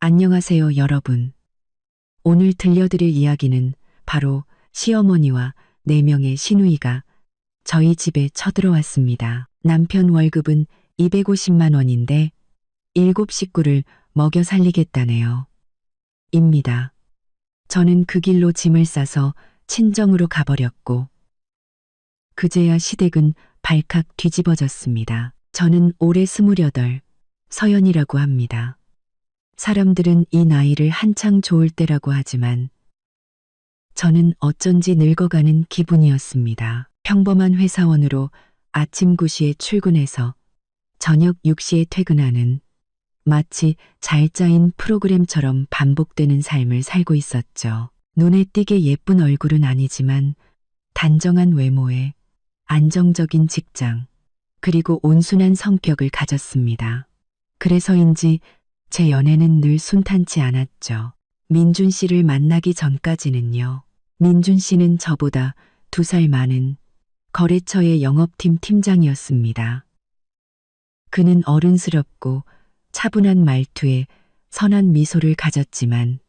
안녕하세요, 여러분. 오늘 들려드릴 이야기는 바로 시어머니와 4명의 시누이가 저희 집에 쳐들어왔습니다. 남편 월급은 250만 원인데 7 식구를 먹여 살리겠다네요. 입니다. 저는 그 길로 짐을 싸서 친정으로 가버렸고 그제야 시댁은 발칵 뒤집어졌습니다. 저는 올해 28, 서연이라고 합니다. 사람들은 이 나이를 한창 좋을 때라고 하지만 저는 어쩐지 늙어가는 기분이었습니다. 평범한 회사원으로 아침 9시에 출근해서 저녁 6시에 퇴근하는 마치 잘 짜인 프로그램처럼 반복되는 삶을 살고 있었죠. 눈에 띄게 예쁜 얼굴은 아니지만 단정한 외모에 안정적인 직장, 그리고 온순한 성격을 가졌습니다. 그래서인지 제 연애는 늘 순탄치 않았죠. 민준 씨를 만나기 전까지는요. 민준 씨는 저보다 2살 많은 거래처의 영업팀 팀장이었습니다. 그는 어른스럽고 차분한 말투에 선한 미소를 가졌지만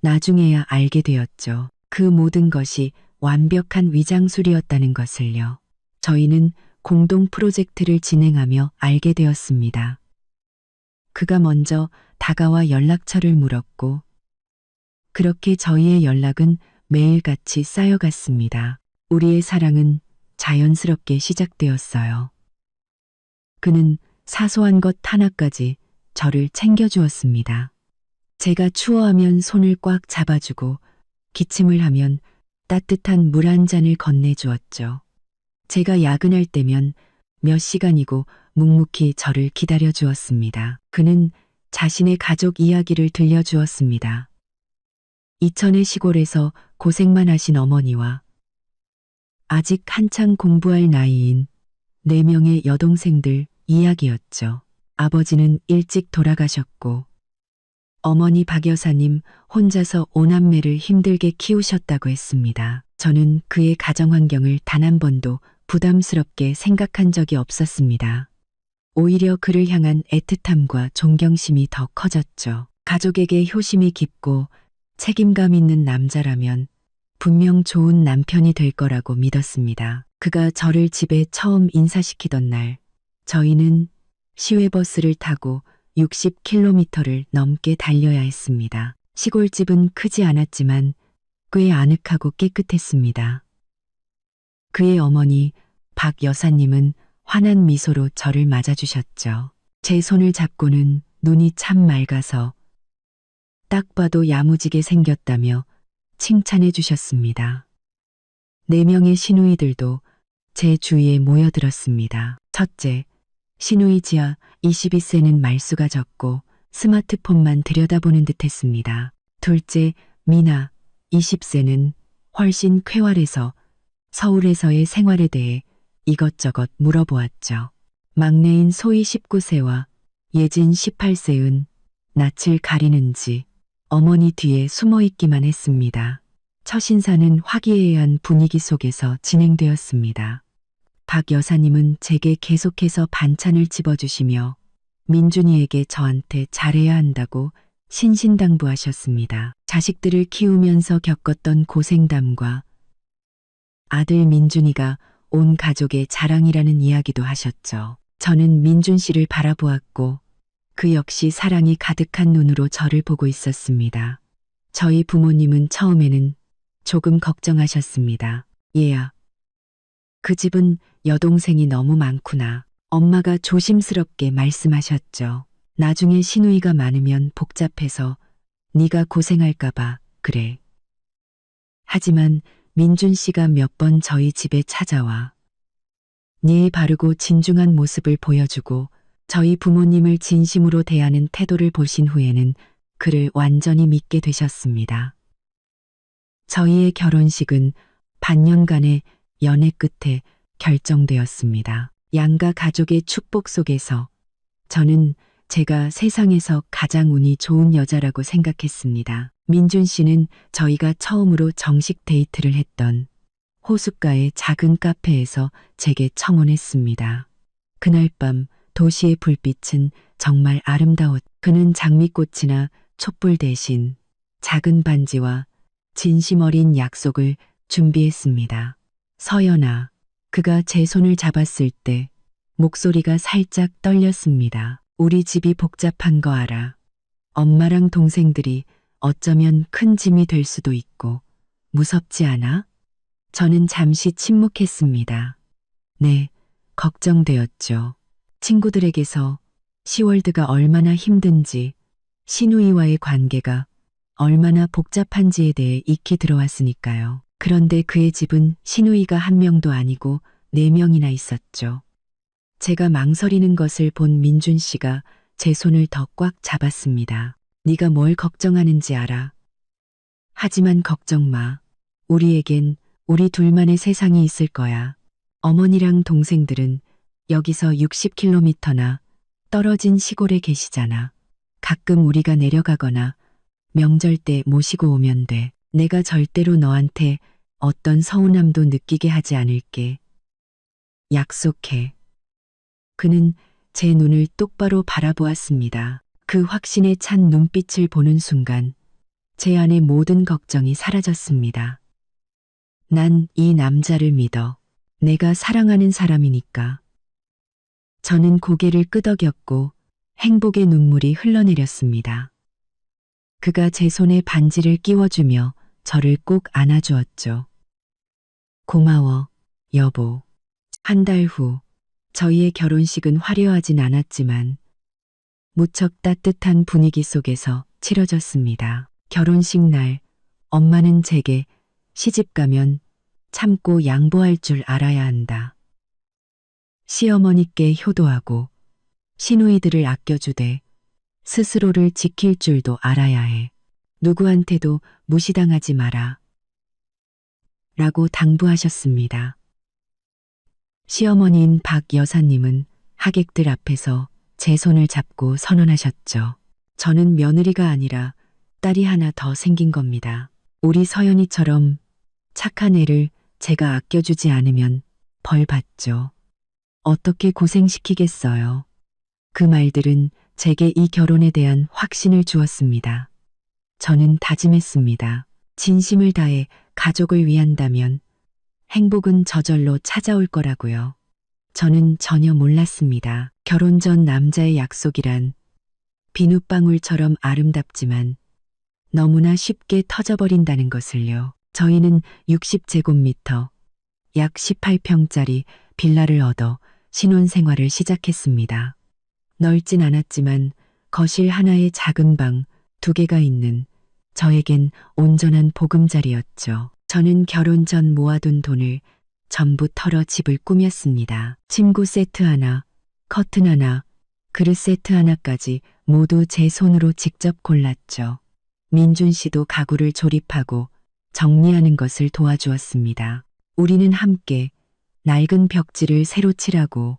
나중에야 알게 되었죠. 그 모든 것이 완벽한 위장술이었다는 것을요. 저희는 공동 프로젝트를 진행하며 알게 되었습니다. 그가 먼저 다가와 연락처를 물었고 그렇게 저희의 연락은 매일같이 쌓여갔습니다. 우리의 사랑은 자연스럽게 시작되었어요. 그는 사소한 것 하나까지 저를 챙겨주었습니다. 제가 추워하면 손을 꽉 잡아주고 기침을 하면 따뜻한 물 한 잔을 건네주었죠. 제가 야근할 때면 몇 시간이고 묵묵히 저를 기다려 주었습니다. 그는 자신의 가족 이야기를 들려주었습니다. 이천의 시골에서 고생만 하신 어머니와 아직 한창 공부할 나이인 4명의 여동생들 이야기였죠. 아버지는 일찍 돌아가셨고 어머니 박 여사님 혼자서 5남매를 힘들게 키우셨다고 했습니다. 저는 그의 가정 환경을 단 한 번도 부담스럽게 생각한 적이 없었습니다. 오히려 그를 향한 애틋함과 존경심이 더 커졌죠. 가족에게 효심이 깊고 책임감 있는 남자라면 분명 좋은 남편이 될 거라고 믿었습니다. 그가 저를 집에 처음 인사시키던 날, 저희는 시외버스를 타고 60km를 넘게 달려야 했습니다. 시골집은 크지 않았지만 꽤 아늑하고 깨끗했습니다. 그의 어머니 박 여사님은 환한 미소로 저를 맞아주셨죠. 제 손을 잡고는 눈이 참 맑아서 딱 봐도 야무지게 생겼다며 칭찬해 주셨습니다. 4명의 시누이들도 제 주위에 모여들었습니다. 첫째, 시누이 지아 22세는 말수가 적고 스마트폰만 들여다보는 듯 했습니다. 둘째, 미나 20세는 훨씬 쾌활해서 서울에서의 생활에 대해 이것저것 물어보았죠. 막내인 소희 19세와 예진 18세은 낯을 가리는지 어머니 뒤에 숨어 있기만 했습니다. 첫 인사는 화기애애한 분위기 속에서 진행되었습니다. 박 여사님은 제게 계속해서 반찬을 집어주시며 민준이에게 저한테 잘해야 한다고 신신당부하셨습니다. 자식들을 키우면서 겪었던 고생담과 아들 민준이가 온 가족의 자랑이라는 이야기도 하셨죠. 저는 민준 씨를 바라보았고 그 역시 사랑이 가득한 눈으로 저를 보고 있었습니다. 저희 부모님은 처음에는 조금 걱정하셨습니다. 얘야, 그 집은 여동생이 너무 많구나. 엄마가 조심스럽게 말씀하셨죠. 나중에 시누이가 많으면 복잡해서 네가 고생할까봐 그래. 하지만 민준 씨가 몇 번 저희 집에 찾아와 예의 바르고 진중한 모습을 보여주고 저희 부모님을 진심으로 대하는 태도를 보신 후에는 그를 완전히 믿게 되셨습니다. 저희의 결혼식은 반년간의 연애 끝에 결정되었습니다. 양가 가족의 축복 속에서 저는 제가 세상에서 가장 운이 좋은 여자라고 생각했습니다. 민준 씨는 저희가 처음으로 정식 데이트를 했던 호숫가의 작은 카페에서 제게 청혼했습니다. 그날 밤 도시의 불빛은 정말 아름다웠. 그는 장미꽃이나 촛불 대신 작은 반지와 진심 어린 약속을 준비했습니다. 서연아, 그가 제 손을 잡았을 때 목소리가 살짝 떨렸습니다. 우리 집이 복잡한 거 알아. 엄마랑 동생들이 어쩌면 큰 짐이 될 수도 있고 무섭지 않아? 저는 잠시 침묵했습니다. 네, 걱정되었죠. 친구들에게서 시월드가 얼마나 힘든지, 신우이와의 관계가 얼마나 복잡한지에 대해 익히 들어왔으니까요. 그런데 그의 집은 신우이가 한 명도 아니고 4명이나 있었죠. 제가 망설이는 것을 본 민준 씨가 제 손을 더 꽉 잡았습니다. 네가 뭘 걱정하는지 알아. 하지만 걱정 마. 우리에겐 우리 둘만의 세상이 있을 거야. 어머니랑 동생들은 여기서 60km나 떨어진 시골에 계시잖아. 가끔 우리가 내려가거나 명절 때 모시고 오면 돼. 내가 절대로 너한테 어떤 서운함도 느끼게 하지 않을게. 약속해. 그는 제 눈을 똑바로 바라보았습니다. 그 확신에 찬 눈빛을 보는 순간 제 안의 모든 걱정이 사라졌습니다. 난 이 남자를 믿어. 내가 사랑하는 사람이니까. 저는 고개를 끄덕였고 행복의 눈물이 흘러내렸습니다. 그가 제 손에 반지를 끼워주며 저를 꼭 안아주었죠. 고마워, 여보. 한 달 후, 저희의 결혼식은 화려하진 않았지만 무척 따뜻한 분위기 속에서 치러졌습니다. 결혼식 날, 엄마는 제게 시집 가면 참고 양보할 줄 알아야 한다. 시어머니께 효도하고 시누이들을 아껴주되 스스로를 지킬 줄도 알아야 해. 누구한테도 무시당하지 마라. 라고 당부하셨습니다. 시어머니인 박 여사님은 하객들 앞에서 제 손을 잡고 선언하셨죠. 저는 며느리가 아니라 딸이 하나 더 생긴 겁니다. 우리 서연이처럼 착한 애를 제가 아껴주지 않으면 벌 받죠. 어떻게 고생시키겠어요. 그 말들은 제게 이 결혼에 대한 확신을 주었습니다. 저는 다짐했습니다. 진심을 다해 가족을 위한다면 행복은 저절로 찾아올 거라고요. 저는 전혀 몰랐습니다. 결혼 전 남자의 약속이란 비눗방울처럼 아름답지만 너무나 쉽게 터져버린다는 것을요. 저희는 60제곱미터, 약 18평짜리 빌라를 얻어 신혼생활을 시작했습니다. 넓진 않았지만 거실 하나에 작은 방 2개가 있는 저에겐 온전한 보금자리였죠. 저는 결혼 전 모아둔 돈을 전부 털어 집을 꾸몄습니다. 침구 세트 하나, 커튼 하나, 그릇 세트 하나까지 모두 제 손으로 직접 골랐죠. 민준 씨도 가구를 조립하고 정리하는 것을 도와주었습니다. 우리는 함께 낡은 벽지를 새로 칠하고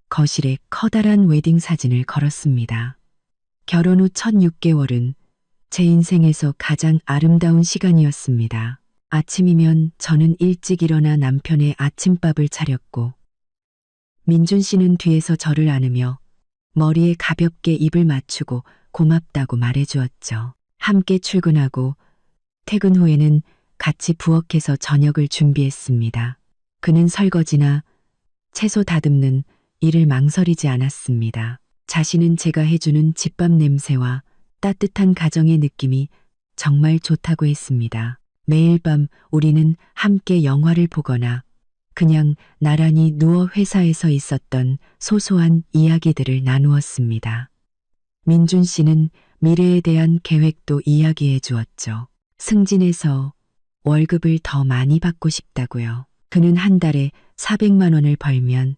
거실에 커다란 웨딩 사진을 걸었습니다. 결혼 후 첫 6개월은 제 인생에서 가장 아름다운 시간이었습니다. 아침이면 저는 일찍 일어나 남편의 아침밥을 차렸고 민준 씨는 뒤에서 저를 안으며 머리에 가볍게 입을 맞추고 고맙다고 말해주었죠. 함께 출근하고 퇴근 후에는 같이 부엌에서 저녁을 준비했습니다. 그는 설거지나 채소 다듬는 일을 망설이지 않았습니다. 자신은 제가 해주는 집밥 냄새와 따뜻한 가정의 느낌이 정말 좋다고 했습니다. 매일 밤 우리는 함께 영화를 보거나 그냥 나란히 누워 회사에서 있었던 소소한 이야기들을 나누었습니다. 민준 씨는 미래에 대한 계획도 이야기해 주었죠. 승진해서 월급을 더 많이 받고 싶다고요. 그는 한 달에 400만 원을 벌면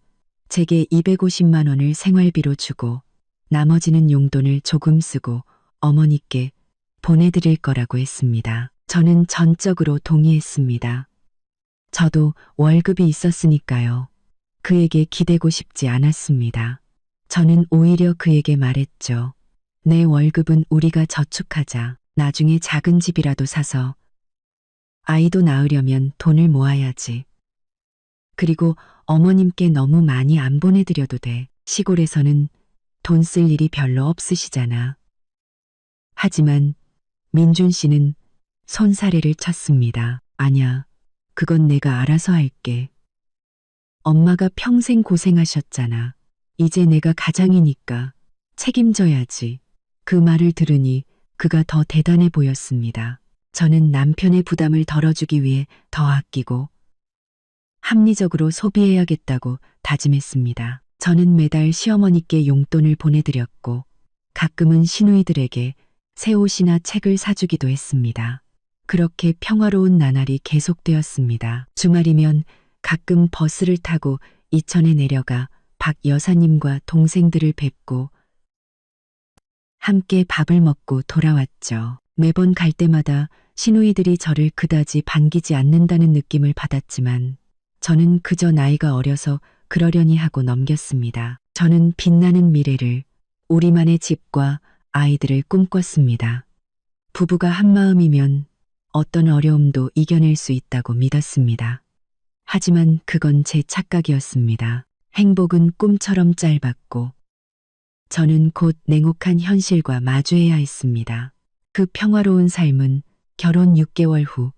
제게 250만 원을 생활비로 주고 나머지는 용돈을 조금 쓰고 어머니께 보내드릴 거라고 했습니다. 저는 전적으로 동의했습니다. 저도 월급이 있었으니까요. 그에게 기대고 싶지 않았습니다. 저는 오히려 그에게 말했죠. 내 월급은 우리가 저축하자. 나중에 작은 집이라도 사서 아이도 낳으려면 돈을 모아야지. 그리고 어머님께 너무 많이 안 보내드려도 돼. 시골에서는 돈 쓸 일이 별로 없으시잖아. 하지만 민준 씨는 손사래를 쳤습니다. 아냐, 그건 내가 알아서 할게. 엄마가 평생 고생하셨잖아. 이제 내가 가장이니까 책임져야지. 그 말을 들으니 그가 더 대단해 보였습니다. 저는 남편의 부담을 덜어주기 위해 더 아끼고 합리적으로 소비해야겠다고 다짐했습니다. 저는 매달 시어머니께 용돈을 보내드렸고 가끔은 시누이들에게 새 옷이나 책을 사주기도 했습니다. 그렇게 평화로운 나날이 계속되었습니다. 주말이면 가끔 버스를 타고 이천에 내려가 박 여사님과 동생들을 뵙고 함께 밥을 먹고 돌아왔죠. 매번 갈 때마다 시누이들이 저를 그다지 반기지 않는다는 느낌을 받았지만 저는 그저 나이가 어려서 그러려니 하고 넘겼습니다. 저는 빛나는 미래를, 우리만의 집과 아이들을 꿈꿨습니다. 부부가 한마음이면 어떤 어려움도 이겨낼 수 있다고 믿었습니다. 하지만 그건 제 착각이었습니다. 행복은 꿈처럼 짧았고 저는 곧 냉혹한 현실과 마주해야 했습니다. 그 평화로운 삶은 결혼 6개월 후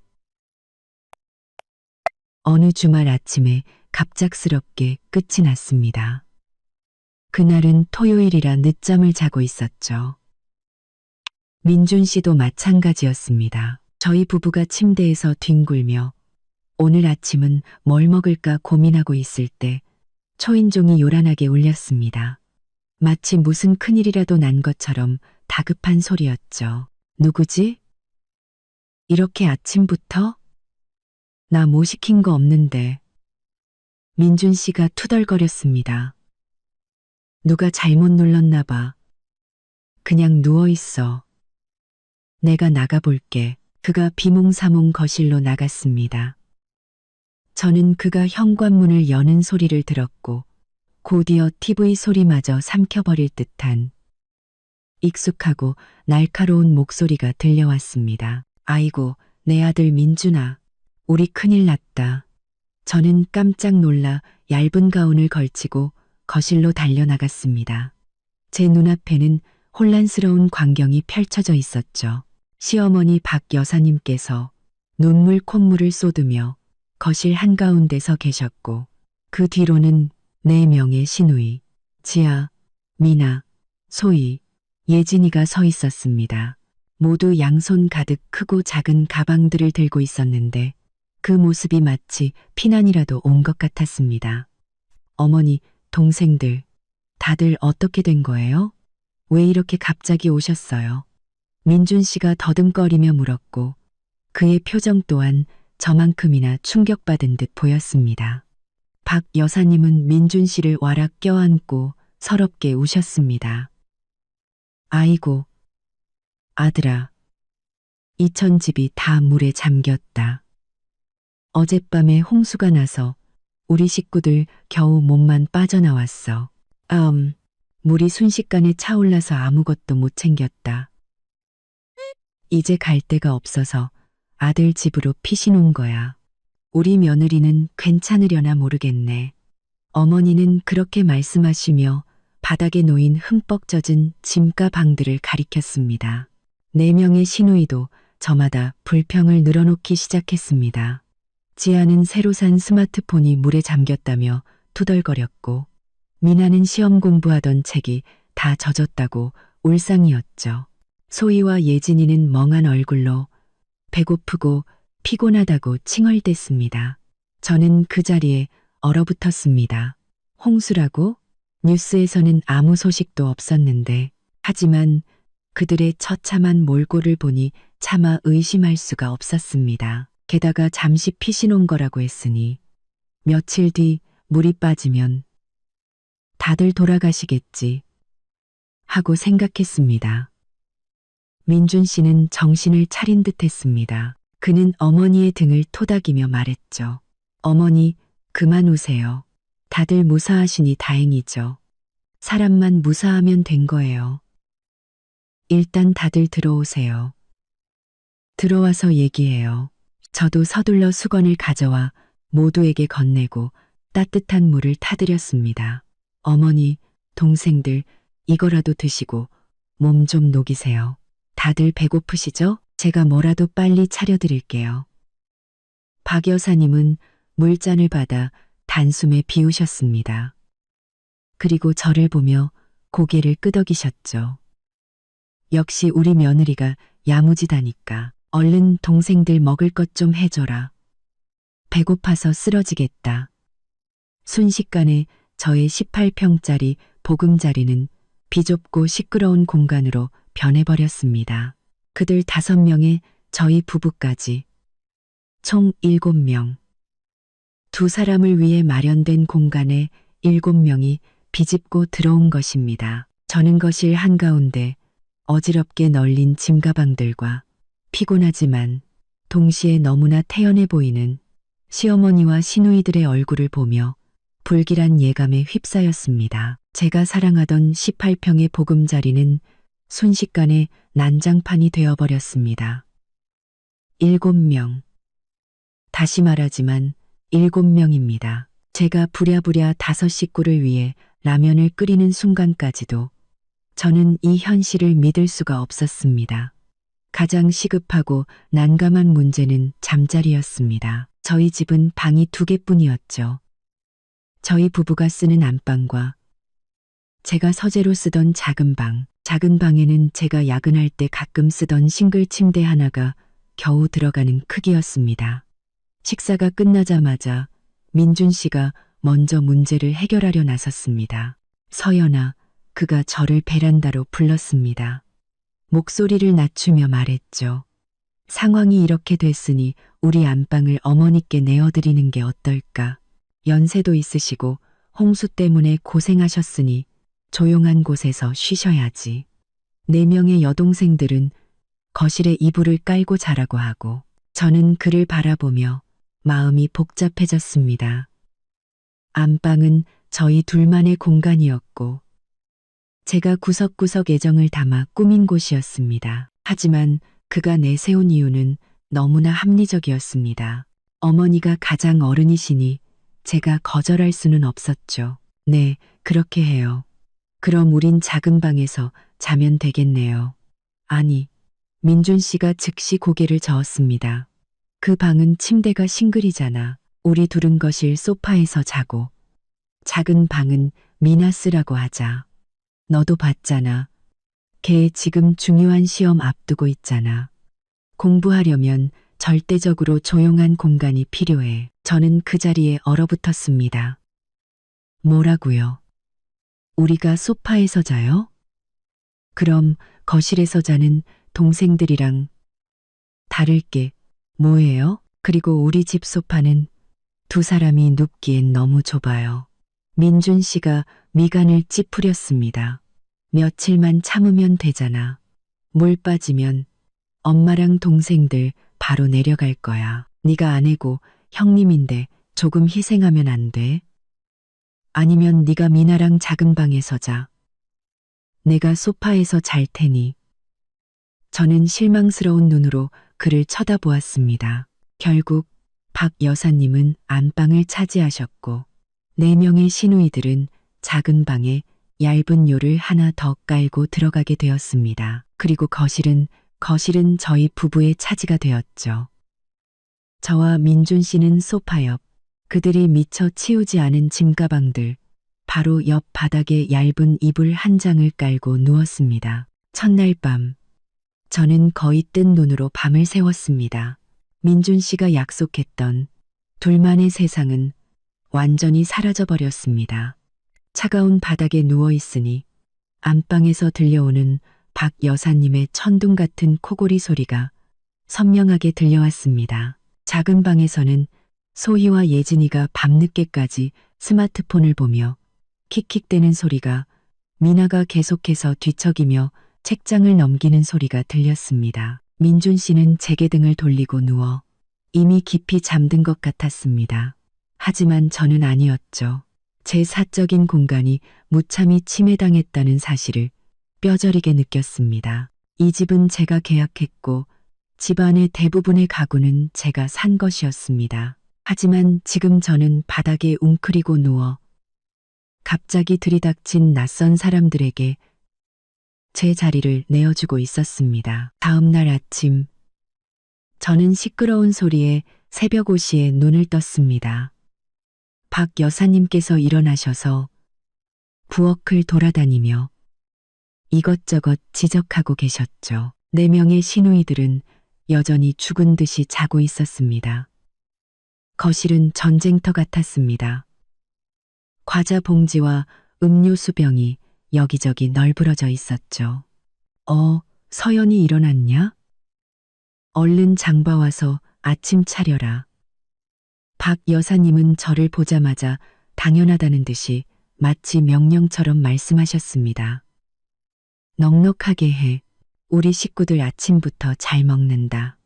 어느 주말 아침에 갑작스럽게 끝이 났습니다. 그날은 토요일이라 늦잠을 자고 있었죠. 민준 씨도 마찬가지였습니다. 저희 부부가 침대에서 뒹굴며 오늘 아침은 뭘 먹을까 고민하고 있을 때 초인종이 요란하게 울렸습니다. 마치 무슨 큰일이라도 난 것처럼 다급한 소리였죠. 누구지? 이렇게 아침부터? 나 뭐 시킨 거 없는데. 민준 씨가 투덜거렸습니다. 누가 잘못 눌렀나 봐. 그냥 누워 있어. 내가 나가볼게. 그가 비몽사몽 거실로 나갔습니다. 저는 그가 현관문을 여는 소리를 들었고 곧이어 TV 소리마저 삼켜버릴 듯한 익숙하고 날카로운 목소리가 들려왔습니다. 아이고, 내 아들 민준아. 우리 큰일 났다. 저는 깜짝 놀라 얇은 가운을 걸치고 거실로 달려나갔습니다. 제 눈앞에는 혼란스러운 광경이 펼쳐져 있었죠. 시어머니 박 여사님께서 눈물 콧물을 쏟으며 거실 한가운데 서 계셨고 그 뒤로는 4명의 시누이, 지아, 미나, 소희, 예진이가 서 있었습니다. 모두 양손 가득 크고 작은 가방들을 들고 있었는데 그 모습이 마치 피난이라도 온 것 같았습니다. 어머니, 동생들, 다들 어떻게 된 거예요? 왜 이렇게 갑자기 오셨어요? 민준 씨가 더듬거리며 물었고 그의 표정 또한 저만큼이나 충격받은 듯 보였습니다. 박 여사님은 민준 씨를 와락 껴안고 서럽게 우셨습니다. 아이고, 아들아, 이천집이 다 물에 잠겼다. 어젯밤에 홍수가 나서 우리 식구들 겨우 몸만 빠져나왔어. 물이 순식간에 차올라서 아무것도 못 챙겼다. 이제 갈 데가 없어서 아들 집으로 피신 온 거야. 우리 며느리는 괜찮으려나 모르겠네. 어머니는 그렇게 말씀하시며 바닥에 놓인 흠뻑 젖은 짐과 방들을 가리켰습니다. 4명의 시누이도 저마다 불평을 늘어놓기 시작했습니다. 지아는 새로 산 스마트폰이 물에 잠겼다며 투덜거렸고 미나는 시험 공부하던 책이 다 젖었다고 울상이었죠. 소희와 예진이는 멍한 얼굴로 배고프고 피곤하다고 칭얼댔습니다. 저는 그 자리에 얼어붙었습니다. 홍수라고? 뉴스에서는 아무 소식도 없었는데 하지만 그들의 처참한 몰골을 보니 차마 의심할 수가 없었습니다. 게다가 잠시 피신 온 거라고 했으니 며칠 뒤 물이 빠지면 다들 돌아가시겠지 하고 생각했습니다. 민준 씨는 정신을 차린 듯 했습니다. 그는 어머니의 등을 토닥이며 말했죠. 어머니, 그만 우세요. 다들 무사하시니 다행이죠. 사람만 무사하면 된 거예요. 일단 다들 들어오세요. 들어와서 얘기해요. 저도 서둘러 수건을 가져와 모두에게 건네고 따뜻한 물을 타드렸습니다. 어머니, 동생들, 이거라도 드시고 몸 좀 녹이세요. 다들 배고프시죠? 제가 뭐라도 빨리 차려드릴게요. 박 여사님은 물잔을 받아 단숨에 비우셨습니다. 그리고 저를 보며 고개를 끄덕이셨죠. 역시 우리 며느리가 야무지다니까. 얼른 동생들 먹을 것 좀 해줘라. 배고파서 쓰러지겠다. 순식간에 저의 18평짜리 보금자리는 비좁고 시끄러운 공간으로 변해버렸습니다. 그들 5명에 저희 부부까지 총 7명. 두 사람을 위해 마련된 공간에 7명이 비집고 들어온 것입니다. 저는 거실 한가운데 어지럽게 널린 짐가방들과 피곤하지만 동시에 너무나 태연해 보이는 시어머니와 시누이들의 얼굴을 보며 불길한 예감에 휩싸였습니다. 제가 사랑하던 18평의 보금자리는 순식간에 난장판이 되어버렸습니다. 7명. 다시 말하지만 7명입니다. 제가 부랴부랴 5 식구를 위해 라면을 끓이는 순간까지도 저는 이 현실을 믿을 수가 없었습니다. 가장 시급하고 난감한 문제는 잠자리였습니다. 저희 집은 방이 2개뿐이었죠. 저희 부부가 쓰는 안방과 제가 서재로 쓰던 작은 방. 작은 방에는 제가 야근할 때 가끔 쓰던 싱글 침대 하나가 겨우 들어가는 크기였습니다. 식사가 끝나자마자 민준 씨가 먼저 문제를 해결하려 나섰습니다. 서연아, 그가 저를 베란다로 불렀습니다. 목소리를 낮추며 말했죠. 상황이 이렇게 됐으니 우리 안방을 어머니께 내어드리는 게 어떨까? 연세도 있으시고 홍수 때문에 고생하셨으니 조용한 곳에서 쉬셔야지. 4명의 여동생들은 거실에 이불을 깔고 자라고 하고 저는 그를 바라보며 마음이 복잡해졌습니다. 안방은 저희 둘만의 공간이었고 제가 구석구석 애정을 담아 꾸민 곳이었습니다. 하지만 그가 내세운 이유는 너무나 합리적이었습니다. 어머니가 가장 어른이시니 제가 거절할 수는 없었죠. 네, 그렇게 해요. 그럼 우린 작은 방에서 자면 되겠네요. 아니, 민준 씨가 즉시 고개를 저었습니다. 그 방은 침대가 싱글이잖아. 우리 둘은 거실 소파에서 자고 작은 방은 미나 쓰라고 하자. 너도 봤잖아. 걔 지금 중요한 시험 앞두고 있잖아. 공부하려면 절대적으로 조용한 공간이 필요해. 저는 그 자리에 얼어붙었습니다. 뭐라고요? 우리가 소파에서 자요? 그럼 거실에서 자는 동생들이랑 다를 게 뭐예요? 그리고 우리 집 소파는 2 사람이 눕기엔 너무 좁아요. 민준 씨가 미간을 찌푸렸습니다. 며칠만 참으면 되잖아. 물 빠지면 엄마랑 동생들 바로 내려갈 거야. 네가 아내고 형님인데 조금 희생하면 안 돼? 아니면 네가 미나랑 작은 방에서 자. 내가 소파에서 잘 테니. 저는 실망스러운 눈으로 그를 쳐다보았습니다. 결국 박 여사님은 안방을 차지하셨고 4명의 시누이들은 작은 방에 얇은 요를 하나 더 깔고 들어가게 되었습니다. 그리고 거실은 저희 부부의 차지가 되었죠. 저와 민준 씨는 소파 옆, 그들이 미처 치우지 않은 짐가방들, 바로 옆 바닥에 얇은 이불 한 장을 깔고 누웠습니다. 첫날 밤, 저는 거의 뜬 눈으로 밤을 새웠습니다. 민준 씨가 약속했던 둘만의 세상은 완전히 사라져버렸습니다. 차가운 바닥에 누워있으니 안방에서 들려오는 박 여사님의 천둥 같은 코골이 소리가 선명하게 들려왔습니다. 작은 방에서는 소희와 예진이가 밤늦게까지 스마트폰을 보며 킥킥대는 소리가, 미나가 계속해서 뒤척이며 책장을 넘기는 소리가 들렸습니다. 민준 씨는 제게 등을 돌리고 누워 이미 깊이 잠든 것 같았습니다. 하지만 저는 아니었죠. 제 사적인 공간이 무참히 침해당했다는 사실을 뼈저리게 느꼈습니다. 이 집은 제가 계약했고 집안의 대부분의 가구는 제가 산 것이었습니다. 하지만 지금 저는 바닥에 웅크리고 누워 갑자기 들이닥친 낯선 사람들에게 제 자리를 내어주고 있었습니다. 다음 날 아침, 저는 시끄러운 소리에 새벽 5시에 눈을 떴습니다. 박 여사님께서 일어나셔서 부엌을 돌아다니며 이것저것 지적하고 계셨죠. 4명의 시누이들은 여전히 죽은 듯이 자고 있었습니다. 거실은 전쟁터 같았습니다. 과자 봉지와 음료수 병이 여기저기 널브러져 있었죠. 서연이 일어났냐? 얼른 장봐와서 아침 차려라. 박 여사님은 저를 보자마자 당연하다는 듯이 마치 명령처럼 말씀하셨습니다. 넉넉하게 해. 우리 식구들 아침부터 잘 먹는다.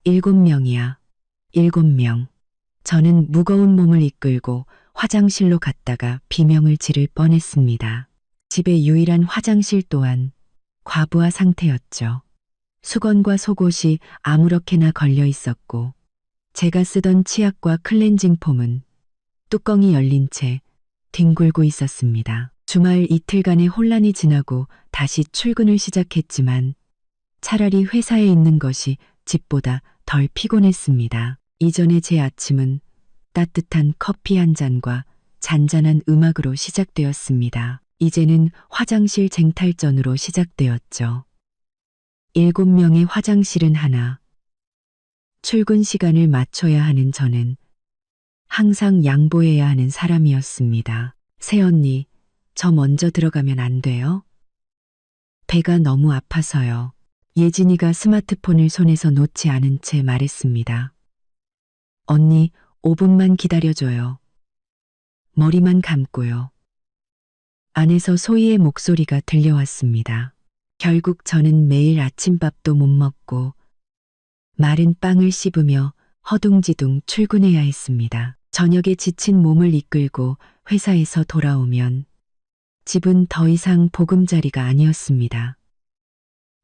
7명이야. 7명. 저는 무거운 몸을 이끌고 화장실로 갔다가 비명을 지를 뻔했습니다. 집의 유일한 화장실 또한 과부하 상태였죠. 수건과 속옷이 아무렇게나 걸려 있었고 제가 쓰던 치약과 클렌징 폼은 뚜껑이 열린 채 뒹굴고 있었습니다. 주말 이틀간의 혼란이 지나고 다시 출근을 시작했지만 차라리 회사에 있는 것이 집보다 덜 피곤했습니다. 이전에 제 아침은 따뜻한 커피 한 잔과 잔잔한 음악으로 시작되었습니다. 이제는 화장실 쟁탈전으로 시작되었죠. 7명의 화장실은 하나. 출근 시간을 맞춰야 하는 저는 항상 양보해야 하는 사람이었습니다. 새언니, 저 먼저 들어가면 안 돼요? 배가 너무 아파서요. 예진이가 스마트폰을 손에서 놓지 않은 채 말했습니다. 언니, 5분만 기다려줘요. 머리만 감고요. 안에서 소희의 목소리가 들려왔습니다. 결국 저는 매일 아침밥도 못 먹고 마른 빵을 씹으며 허둥지둥 출근해야 했습니다. 저녁에 지친 몸을 이끌고 회사에서 돌아오면 집은 더 이상 보금자리가 아니었습니다.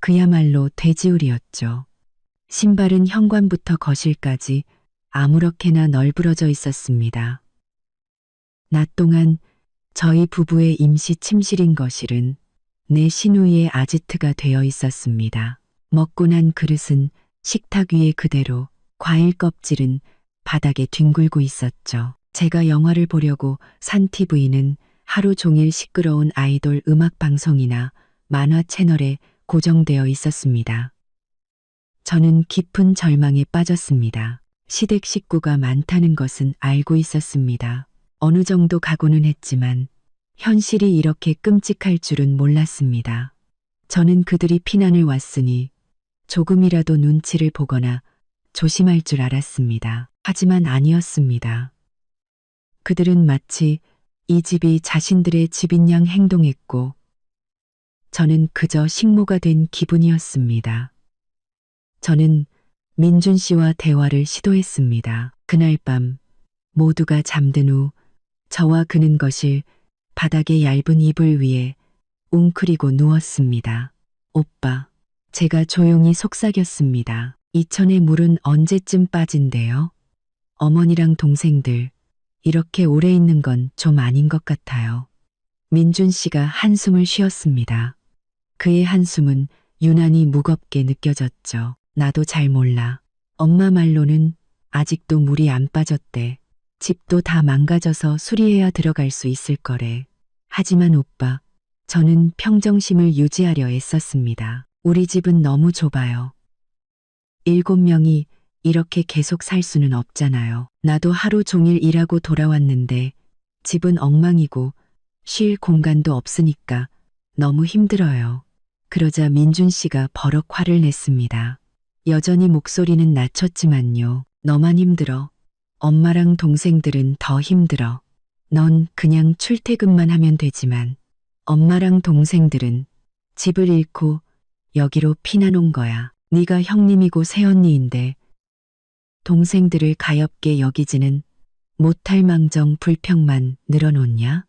그야말로 돼지우리였죠. 신발은 현관부터 거실까지 아무렇게나 널브러져 있었습니다. 낮 동안 저희 부부의 임시 침실인 거실은 내 시누이의 아지트가 되어 있었습니다. 먹고 난 그릇은 식탁 위에 그대로, 과일 껍질은 바닥에 뒹굴고 있었죠. 제가 영화를 보려고 산 TV는 하루 종일 시끄러운 아이돌 음악 방송이나 만화 채널에 고정되어 있었습니다. 저는 깊은 절망에 빠졌습니다. 시댁 식구가 많다는 것은 알고 있었습니다. 어느 정도 각오는 했지만 현실이 이렇게 끔찍할 줄은 몰랐습니다. 저는 그들이 피난을 왔으니 조금이라도 눈치를 보거나 조심할 줄 알았습니다. 하지만 아니었습니다. 그들은 마치 이 집이 자신들의 집인 양 행동했고 저는 그저 식모가 된 기분이었습니다. 저는 민준 씨와 대화를 시도했습니다. 그날 밤 모두가 잠든 후 저와 그는 거실 바닥의 얇은 이불 위에 웅크리고 누웠습니다. 오빠, 제가 조용히 속삭였습니다. 이천의 물은 언제쯤 빠진대요? 어머니랑 동생들 이렇게 오래 있는 건 좀 아닌 것 같아요. 민준 씨가 한숨을 쉬었습니다. 그의 한숨은 유난히 무겁게 느껴졌죠. 나도 잘 몰라. 엄마 말로는 아직도 물이 안 빠졌대. 집도 다 망가져서 수리해야 들어갈 수 있을 거래. 하지만 오빠, 저는 평정심을 유지하려 애썼습니다. 우리 집은 너무 좁아요. 7명이 이렇게 계속 살 수는 없잖아요. 나도 하루 종일 일하고 돌아왔는데 집은 엉망이고 쉴 공간도 없으니까 너무 힘들어요. 그러자 민준 씨가 버럭 화를 냈습니다. 여전히 목소리는 낮췄지만요. 너만 힘들어. 엄마랑 동생들은 더 힘들어. 넌 그냥 출퇴근만 하면 되지만 엄마랑 동생들은 집을 잃고 여기로 피난 온 거야. 네가 형님이고 새언니인데 동생들을 가엾게 여기지는 못할 망정 불평만 늘어놓냐?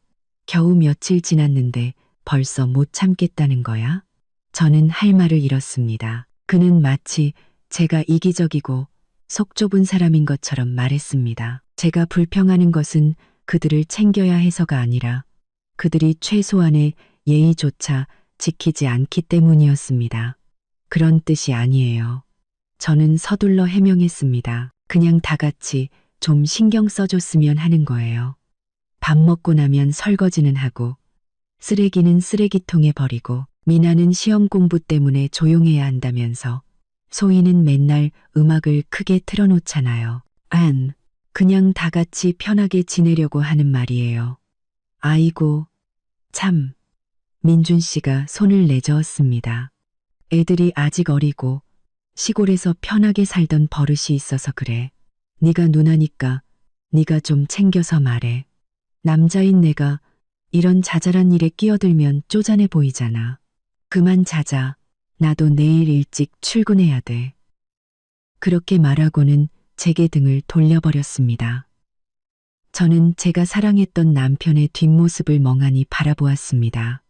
겨우 며칠 지났는데 벌써 못 참겠다는 거야? 저는 할 말을 잃었습니다. 그는 마치 제가 이기적이고 속 좁은 사람인 것처럼 말했습니다. 제가 불평하는 것은 그들을 챙겨야 해서가 아니라 그들이 최소한의 예의조차 지키지 않기 때문이었습니다. 그런 뜻이 아니에요. 저는 서둘러 해명했습니다. 그냥 다 같이 좀 신경 써줬으면 하는 거예요. 밥 먹고 나면 설거지는 하고, 쓰레기는 쓰레기통에 버리고, 미나는 시험 공부 때문에 조용해야 한다면서, 소희는 맨날 음악을 크게 틀어놓잖아요. 그냥 다 같이 편하게 지내려고 하는 말이에요. 아이고, 참. 민준 씨가 손을 내저었습니다. 애들이 아직 어리고 시골에서 편하게 살던 버릇이 있어서 그래. 네가 누나니까 네가 좀 챙겨서 말해. 남자인 내가 이런 자잘한 일에 끼어들면 쪼잔해 보이잖아. 그만 자자. 나도 내일 일찍 출근해야 돼. 그렇게 말하고는 제게 등을 돌려버렸습니다. 저는 제가 사랑했던 남편의 뒷모습을 멍하니 바라보았습니다.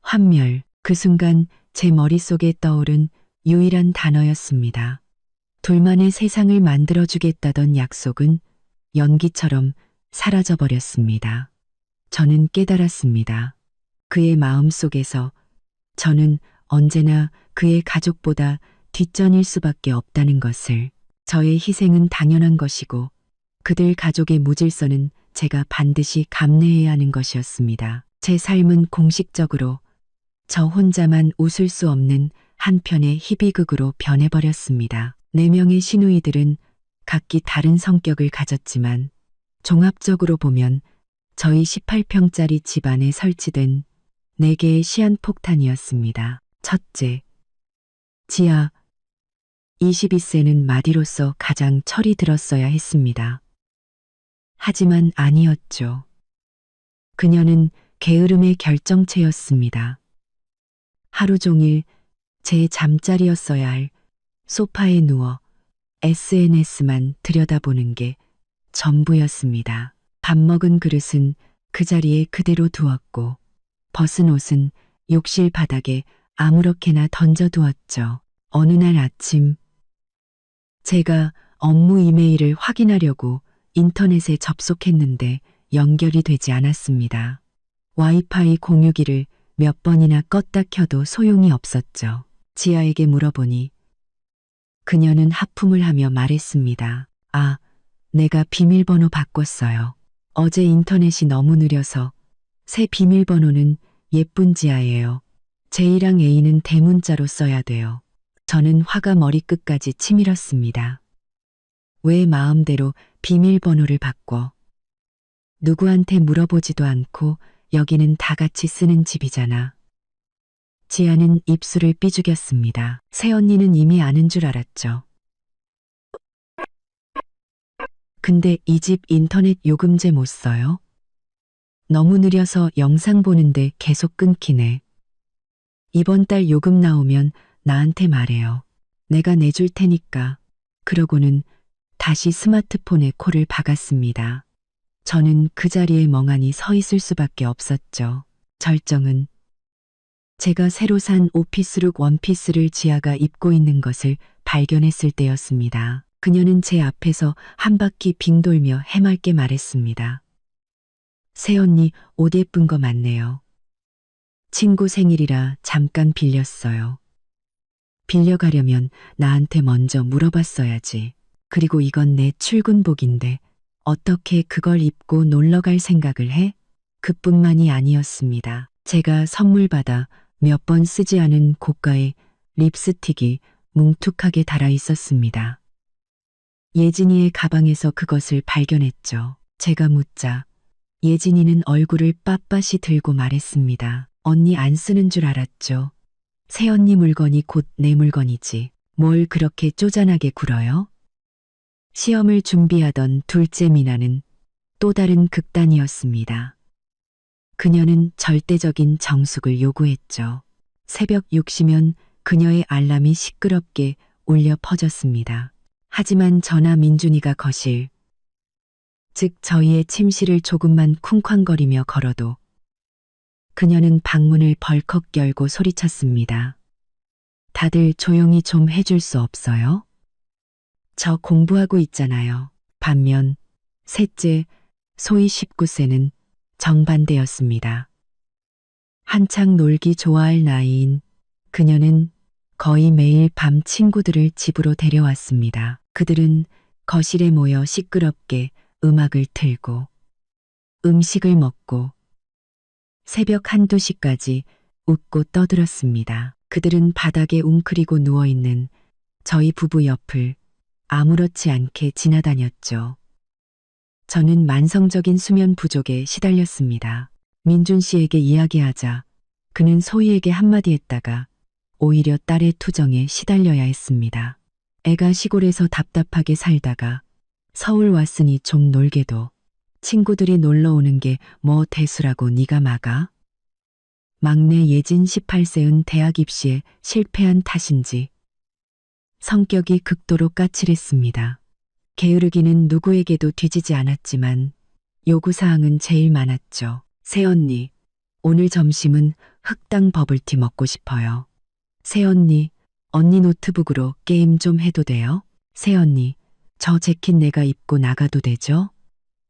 환멸, 그 순간 제 머릿속에 떠오른 유일한 단어였습니다. 둘만의 세상을 만들어주겠다던 약속은 연기처럼 사라져버렸습니다. 저는 깨달았습니다. 그의 마음 속에서 저는 언제나 그의 가족보다 뒷전일 수밖에 없다는 것을, 저의 희생은 당연한 것이고 그들 가족의 무질서는 제가 반드시 감내해야 하는 것이었습니다. 제 삶은 공식적으로 저 혼자만 웃을 수 없는 한편의 희비극으로 변해버렸습니다. 4명의 시누이들은 각기 다른 성격을 가졌지만 종합적으로 보면 저희 18평짜리 집안에 설치된 4개의 시한폭탄이었습니다. 첫째, 지아. 22세는 마디로서 가장 철이 들었어야 했습니다. 하지만 아니었죠. 그녀는 게으름의 결정체였습니다. 하루 종일 제 잠자리였어야 할 소파에 누워 SNS만 들여다보는 게 전부였습니다. 밥 먹은 그릇은 그 자리에 그대로 두었고, 벗은 옷은 욕실 바닥에 아무렇게나 던져두었죠. 어느 날 아침, 제가 업무 이메일을 확인하려고 인터넷에 접속했는데 연결이 되지 않았습니다. 와이파이 공유기를 몇 번이나 껐다 켜도 소용이 없었죠. 지아에게 물어보니 그녀는 하품을 하며 말했습니다. 아, 내가 비밀번호 바꿨어요. 어제 인터넷이 너무 느려서 새 비밀번호는 예쁜 지아예요. J랑 A는 대문자로 써야 돼요. 저는 화가 머리끝까지 치밀었습니다. 왜 마음대로 비밀번호를 바꿔? 누구한테 물어보지도 않고 여기는 다 같이 쓰는 집이잖아. 지아는 입술을 삐죽였습니다. 새언니는 이미 아는 줄 알았죠. 근데 이 집 인터넷 요금제 못 써요? 너무 느려서 영상 보는데 계속 끊기네. 이번 달 요금 나오면 나한테 말해요. 내가 내줄 테니까. 그러고는 다시 스마트폰에 코를 박았습니다. 저는 그 자리에 멍하니 서 있을 수밖에 없었죠. 절정은 제가 새로 산 오피스룩 원피스를 지아가 입고 있는 것을 발견했을 때였습니다. 그녀는 제 앞에서 한 바퀴 빙 돌며 해맑게 말했습니다. 새언니 옷 예쁜 거 많네요. 친구 생일이라 잠깐 빌렸어요. 빌려가려면 나한테 먼저 물어봤어야지. 그리고 이건 내 출근복인데 어떻게 그걸 입고 놀러 갈 생각을 해? 그뿐만이 아니었습니다. 제가 선물 받아 몇 번 쓰지 않은 고가의 립스틱이 뭉툭하게 달아 있었습니다. 예진이의 가방에서 그것을 발견했죠. 제가 묻자 예진이는 얼굴을 빳빳이 들고 말했습니다. 언니 안 쓰는 줄 알았죠. 새언니 물건이 곧 내 물건이지. 뭘 그렇게 쪼잔하게 굴어요? 시험을 준비하던 둘째 미나는 또 다른 극단이었습니다. 그녀는 절대적인 정숙을 요구했죠. 새벽 6시면 그녀의 알람이 시끄럽게 울려 퍼졌습니다. 하지만 저나 민준이가 거실, 즉 저희의 침실을 조금만 쿵쾅거리며 걸어도 그녀는 방문을 벌컥 열고 소리쳤습니다. 다들 조용히 좀 해줄 수 없어요? 저 공부하고 있잖아요. 반면 셋째, 소희 19세는 정반대였습니다. 한창 놀기 좋아할 나이인 그녀는 거의 매일 밤 친구들을 집으로 데려왔습니다. 그들은 거실에 모여 시끄럽게 음악을 틀고 음식을 먹고 새벽 한두 시까지 웃고 떠들었습니다. 그들은 바닥에 웅크리고 누워있는 저희 부부 옆을 아무렇지 않게 지나다녔죠. 저는 만성적인 수면 부족에 시달렸습니다. 민준 씨에게 이야기하자 그는 소희에게 한마디 했다가 오히려 딸의 투정에 시달려야 했습니다. 애가 시골에서 답답하게 살다가 서울 왔으니 좀 놀게도 친구들이 놀러 오는 게 뭐 대수라고 네가 막아? 막내 예진 18세은 대학 입시에 실패한 탓인지 성격이 극도로 까칠했습니다. 게으르기는 누구에게도 뒤지지 않았지만 요구사항은 제일 많았죠. 새언니, 오늘 점심은 흑당 버블티 먹고 싶어요. 새언니, 언니 노트북으로 게임 좀 해도 돼요? 새언니, 저 재킷 내가 입고 나가도 되죠?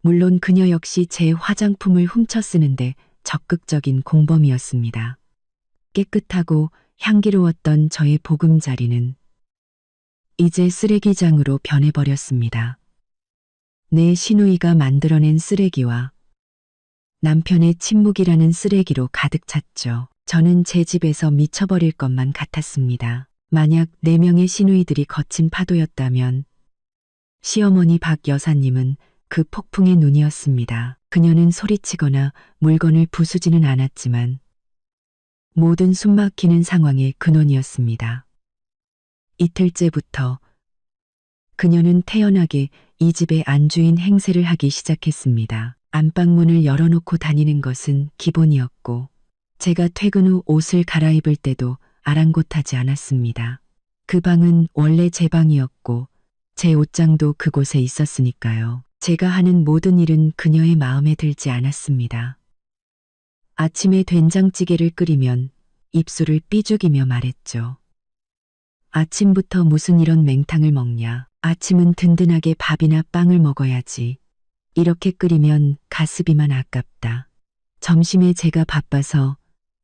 물론 그녀 역시 제 화장품을 훔쳐 쓰는데 적극적인 공범이었습니다. 깨끗하고 향기로웠던 저의 보금자리는 이제 쓰레기장으로 변해버렸습니다. 내 시누이가 만들어낸 쓰레기와 남편의 침묵이라는 쓰레기로 가득 찼죠. 저는 제 집에서 미쳐버릴 것만 같았습니다. 만약 4명의 시누이들이 거친 파도였다면 시어머니 박 여사님은 그 폭풍의 눈이었습니다. 그녀는 소리치거나 물건을 부수지는 않았지만 모든 숨막히는 상황의 근원이었습니다. 이틀째부터 그녀는 태연하게 이 집의 안주인 행세를 하기 시작했습니다. 안방문을 열어놓고 다니는 것은 기본이었고 제가 퇴근 후 옷을 갈아입을 때도 아랑곳하지 않았습니다. 그 방은 원래 제 방이었고 제 옷장도 그곳에 있었으니까요. 제가 하는 모든 일은 그녀의 마음에 들지 않았습니다. 아침에 된장찌개를 끓이면 입술을 삐죽이며 말했죠. 아침부터 무슨 이런 맹탕을 먹냐. 아침은 든든하게 밥이나 빵을 먹어야지. 이렇게 끓이면 가스비만 아깝다. 점심에 제가 바빠서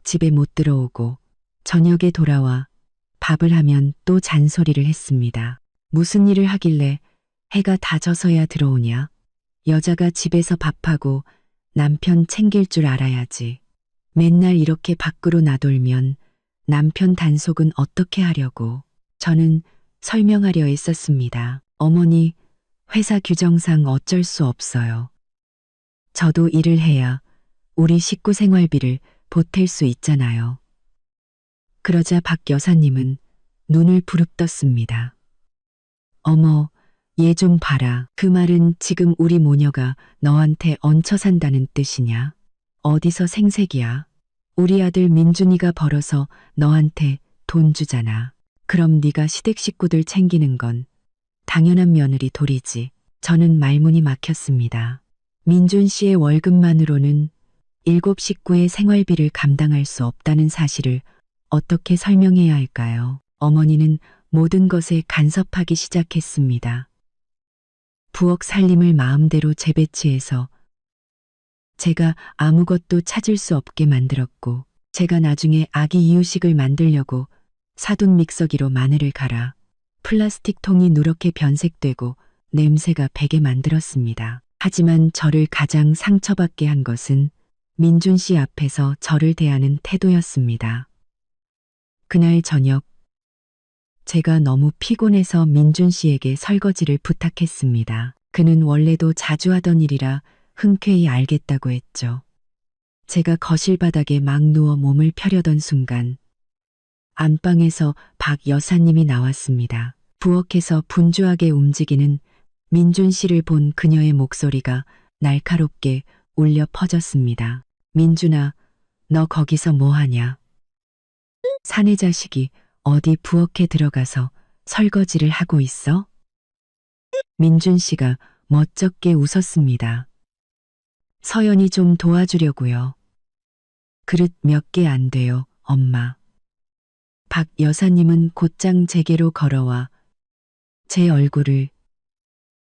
집에 못 들어오고 저녁에 돌아와 밥을 하면 또 잔소리를 했습니다. 무슨 일을 하길래 해가 다 져서야 들어오냐. 여자가 집에서 밥하고 남편 챙길 줄 알아야지. 맨날 이렇게 밖으로 나돌면 남편 단속은 어떻게 하려고. 저는 설명하려 애썼습니다. 어머니, 회사 규정상 어쩔 수 없어요. 저도 일을 해야 우리 식구 생활비를 보탤 수 있잖아요. 그러자 박 여사님은 눈을 부릅떴습니다. 어머, 얘 좀 봐라. 그 말은 지금 우리 모녀가 너한테 얹혀 산다는 뜻이냐? 어디서 생색이야? 우리 아들 민준이가 벌어서 너한테 돈 주잖아. 그럼 네가 시댁 식구들 챙기는 건 당연한 며느리 도리지. 저는 말문이 막혔습니다. 민준 씨의 월급만으로는 7 식구의 생활비를 감당할 수 없다는 사실을 어떻게 설명해야 할까요? 어머니는 모든 것에 간섭하기 시작했습니다. 부엌 살림을 마음대로 재배치해서 제가 아무것도 찾을 수 없게 만들었고 제가 나중에 아기 이유식을 만들려고 사돈 믹서기로 마늘을 갈아 플라스틱 통이 누렇게 변색되고 냄새가 배게 만들었습니다. 하지만 저를 가장 상처받게 한 것은 민준 씨 앞에서 저를 대하는 태도였습니다. 그날 저녁 제가 너무 피곤해서 민준 씨에게 설거지를 부탁했습니다. 그는 원래도 자주 하던 일이라 흔쾌히 알겠다고 했죠. 제가 거실 바닥에 막 누워 몸을 펴려던 순간 안방에서 박 여사님이 나왔습니다. 부엌에서 분주하게 움직이는 민준 씨를 본 그녀의 목소리가 날카롭게 울려 퍼졌습니다. 민준아, 너 거기서 뭐 하냐? 사내 자식이 어디 부엌에 들어가서 설거지를 하고 있어? 민준 씨가 멋쩍게 웃었습니다. 서연이 좀 도와주려고요. 그릇 몇 개 안 돼요, 엄마. 박 여사님은 곧장 제게로 걸어와 제 얼굴을